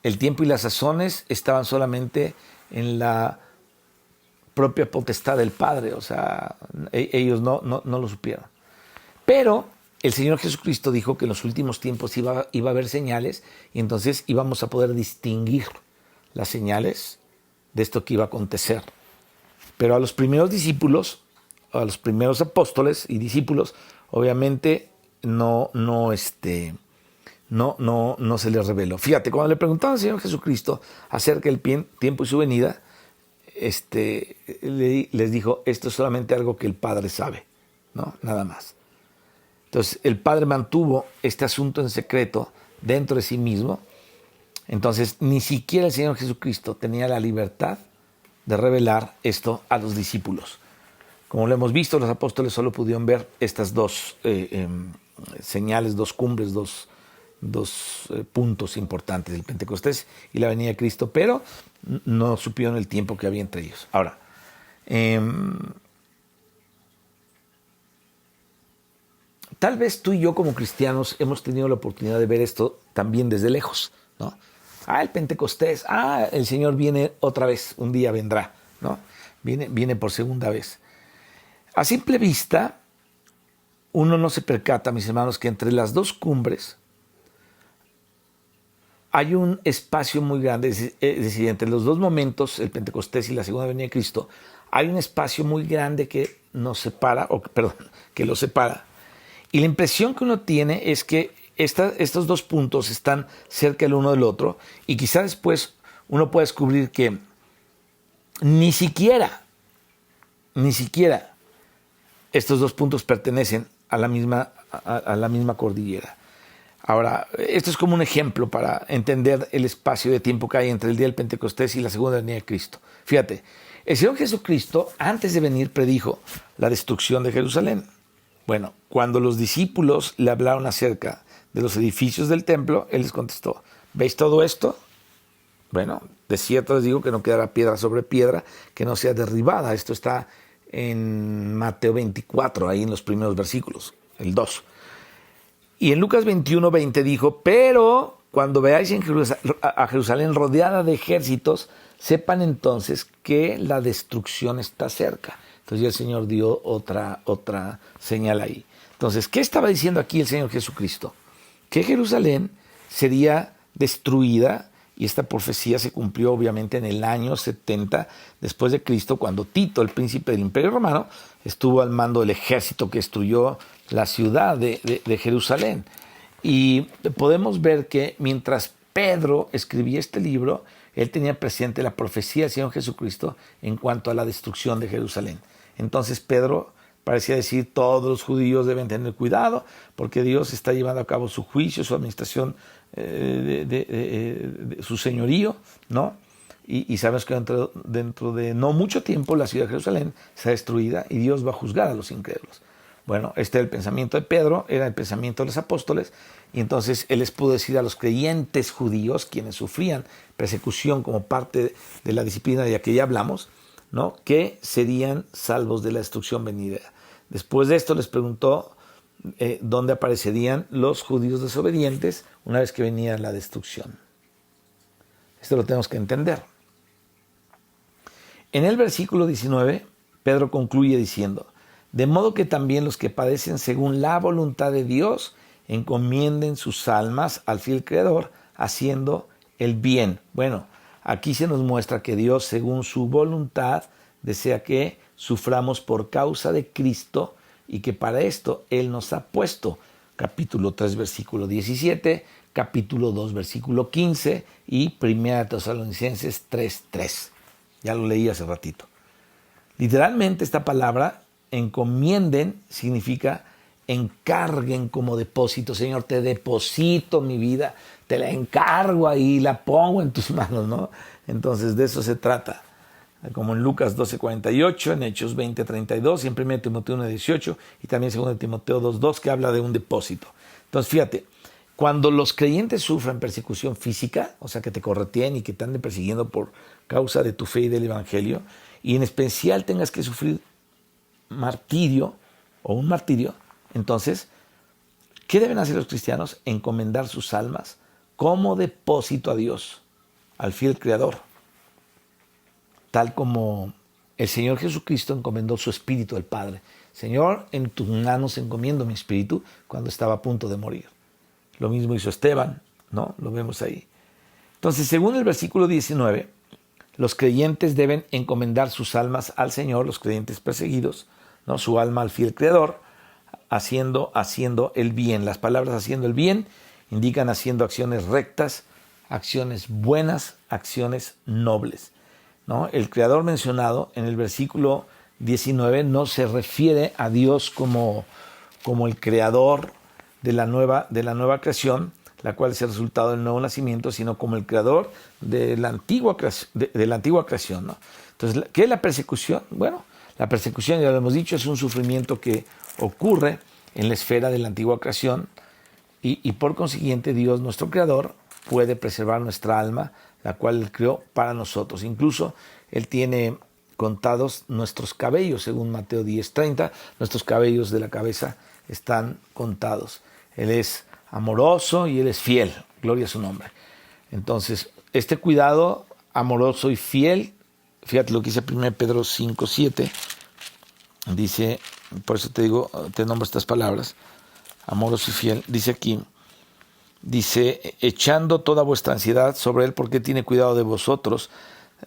El tiempo y las sazones estaban solamente en la propia potestad del Padre, o sea, ellos no lo supieron. Pero el Señor Jesucristo dijo que en los últimos tiempos iba a haber señales y entonces íbamos a poder distinguir las señales de esto que iba a acontecer. Pero a los primeros discípulos, a los primeros apóstoles y discípulos, obviamente no se les reveló. Fíjate, cuando le preguntaban al Señor Jesucristo acerca del tiempo y su venida, les dijo, esto es solamente algo que el Padre sabe, ¿no? Nada más. Entonces, el Padre mantuvo este asunto en secreto dentro de sí mismo. Entonces, ni siquiera el Señor Jesucristo tenía la libertad de revelar esto a los discípulos. Como lo hemos visto, los apóstoles solo pudieron ver estas dos señales, dos cumbres, dos puntos importantes, el Pentecostés y la venida de Cristo, pero no supieron el tiempo que había entre ellos. Ahora, tal vez tú y yo como cristianos hemos tenido la oportunidad de ver esto también desde lejos, ¿no? El Pentecostés, el Señor viene otra vez, un día vendrá, ¿no? Viene por segunda vez. A simple vista, uno no se percata, mis hermanos, que entre las dos cumbres hay un espacio muy grande, es decir, entre los dos momentos, el Pentecostés y la segunda venida de Cristo, hay un espacio muy grande que nos separa, que los separa. Y la impresión que uno tiene es que estos dos puntos están cerca el uno del otro y quizá después uno pueda descubrir que ni siquiera estos dos puntos pertenecen a la misma cordillera. Ahora, esto es como un ejemplo para entender el espacio de tiempo que hay entre el día del Pentecostés y la segunda venida de Cristo. Fíjate, el Señor Jesucristo, antes de venir, predijo la destrucción de Jerusalén. Bueno, cuando los discípulos le hablaron acerca de los edificios del templo, Él les contestó, ¿veis todo esto? Bueno, de cierto les digo que no quedará piedra sobre piedra que no sea derribada. Esto está en Mateo 24, ahí en los primeros versículos, el 2. Y en Lucas 21:20 dijo, pero cuando veáis a Jerusalén rodeada de ejércitos, sepan entonces que la destrucción está cerca. Entonces ya el Señor dio otra señal ahí. Entonces, ¿qué estaba diciendo aquí el Señor Jesucristo? Que Jerusalén sería destruida, y esta profecía se cumplió obviamente en el año 70 después de Cristo, cuando Tito, el príncipe del Imperio Romano, estuvo al mando del ejército que destruyó la ciudad de Jerusalén. Y podemos ver que mientras Pedro escribía este libro, él tenía presente la profecía del Señor Jesucristo en cuanto a la destrucción de Jerusalén. Entonces Pedro parecía decir, todos los judíos deben tener cuidado porque Dios está llevando a cabo su juicio, su administración, su señorío, ¿no? Y sabemos que dentro de no mucho tiempo la ciudad de Jerusalén será destruida y Dios va a juzgar a los incrédulos. Bueno, este era el pensamiento de Pedro, era el pensamiento de los apóstoles, y entonces él les pudo decir a los creyentes judíos, quienes sufrían persecución como parte de la disciplina de la que ya hablamos, ¿no?, que serían salvos de la destrucción venidera. Después de esto les preguntó dónde aparecerían los judíos desobedientes una vez que venía la destrucción. Esto lo tenemos que entender. En el versículo 19, Pedro concluye diciendo, de modo que también los que padecen según la voluntad de Dios encomienden sus almas al fiel Creador, haciendo el bien. Bueno, aquí se nos muestra que Dios, según su voluntad, desea que suframos por causa de Cristo y que para esto Él nos ha puesto capítulo 3, versículo 17, capítulo 2, versículo 15 y 1 Tesalonicenses 3:3. Ya lo leí hace ratito. Literalmente esta palabra, encomienden, significa encarguen como depósito. Señor, te deposito mi vida, te la encargo ahí, la pongo en tus manos, ¿no? Entonces de eso se trata. Como en Lucas 12:48, en Hechos 20:32, y en 1 Timoteo 1:18 y también 2 Timoteo 2:2, que habla de un depósito. Entonces fíjate, cuando los creyentes sufren persecución física, o sea que te correteen y que te anden persiguiendo por causa de tu fe y del evangelio, y en especial tengas que sufrir martirio o un martirio, entonces, ¿qué deben hacer los cristianos? Encomendar sus almas como depósito a Dios, al fiel Creador. Tal como el Señor Jesucristo encomendó su espíritu al Padre. Señor, en tus manos encomiendo mi espíritu, cuando estaba a punto de morir. Lo mismo hizo Esteban, ¿no? Lo vemos ahí. Entonces, según el versículo 19, los creyentes deben encomendar sus almas al Señor, los creyentes perseguidos, ¿no? Su alma al fiel Creador, haciendo el bien. Las palabras haciendo el bien indican haciendo acciones rectas, acciones buenas, acciones nobles, ¿no? El Creador mencionado en el versículo 19 no se refiere a Dios como el Creador de la nueva creación, la cual es el resultado del nuevo nacimiento, sino como el Creador de la antigua creación, ¿no? Entonces, ¿qué es la persecución? Bueno, la persecución, ya lo hemos dicho, es un sufrimiento que ocurre en la esfera de la antigua creación y por consiguiente Dios, nuestro Creador, puede preservar nuestra alma, la cual Él creó para nosotros. Incluso Él tiene contados nuestros cabellos, según Mateo 10:30, nuestros cabellos de la cabeza están contados. Él es amoroso y Él es fiel, gloria a su nombre. Entonces, este cuidado amoroso y fiel, fíjate lo que dice 1 Pedro 5:7, dice, por eso te digo, te nombro estas palabras, amoroso y fiel, dice aquí, dice, echando toda vuestra ansiedad sobre Él porque tiene cuidado de vosotros.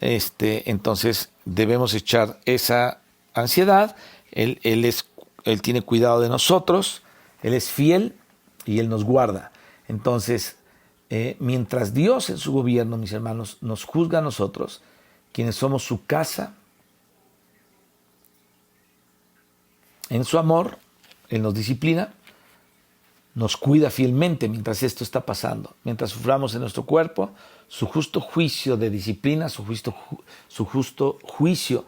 Entonces debemos echar esa ansiedad. Él tiene cuidado de nosotros, Él es fiel y Él nos guarda. Entonces, mientras Dios en su gobierno, mis hermanos, nos juzga a nosotros, quienes somos su casa, en su amor, Él nos disciplina, nos cuida fielmente mientras esto está pasando. Mientras suframos en nuestro cuerpo, su justo juicio de disciplina, su justo juicio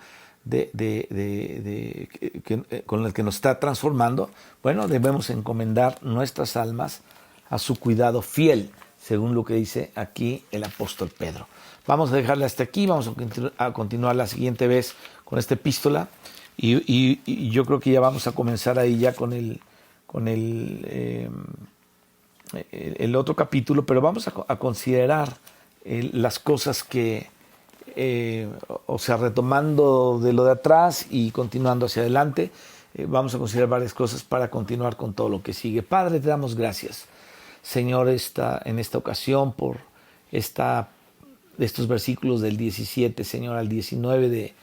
con el que nos está transformando, bueno, debemos encomendar nuestras almas a su cuidado fiel, según lo que dice aquí el apóstol Pedro. Vamos a dejarla hasta aquí, vamos a continuar la siguiente vez con esta epístola y yo creo que ya vamos a comenzar ahí ya con el otro capítulo, pero vamos a considerar las cosas que, retomando de lo de atrás y continuando hacia adelante, vamos a considerar varias cosas para continuar con todo lo que sigue. Padre, te damos gracias, Señor, en esta ocasión por estos versículos del 17, Señor, al 19 de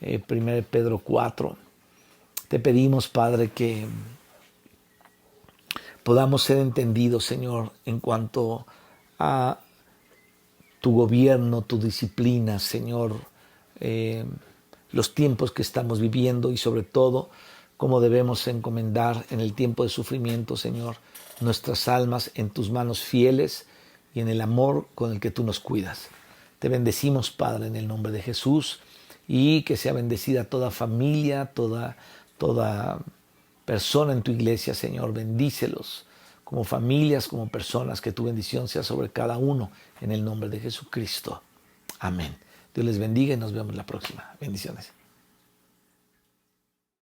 1 Pedro 4. Te pedimos, Padre, que podamos ser entendidos, Señor, en cuanto a tu gobierno, tu disciplina, Señor, los tiempos que estamos viviendo y sobre todo cómo debemos encomendar en el tiempo de sufrimiento, Señor, nuestras almas en tus manos fieles y en el amor con el que tú nos cuidas. Te bendecimos, Padre, en el nombre de Jesús, y que sea bendecida toda familia, toda persona en tu iglesia, Señor. Bendícelos como familias, como personas, que tu bendición sea sobre cada uno en el nombre de Jesucristo. Amén. Dios les bendiga y nos vemos la próxima. Bendiciones.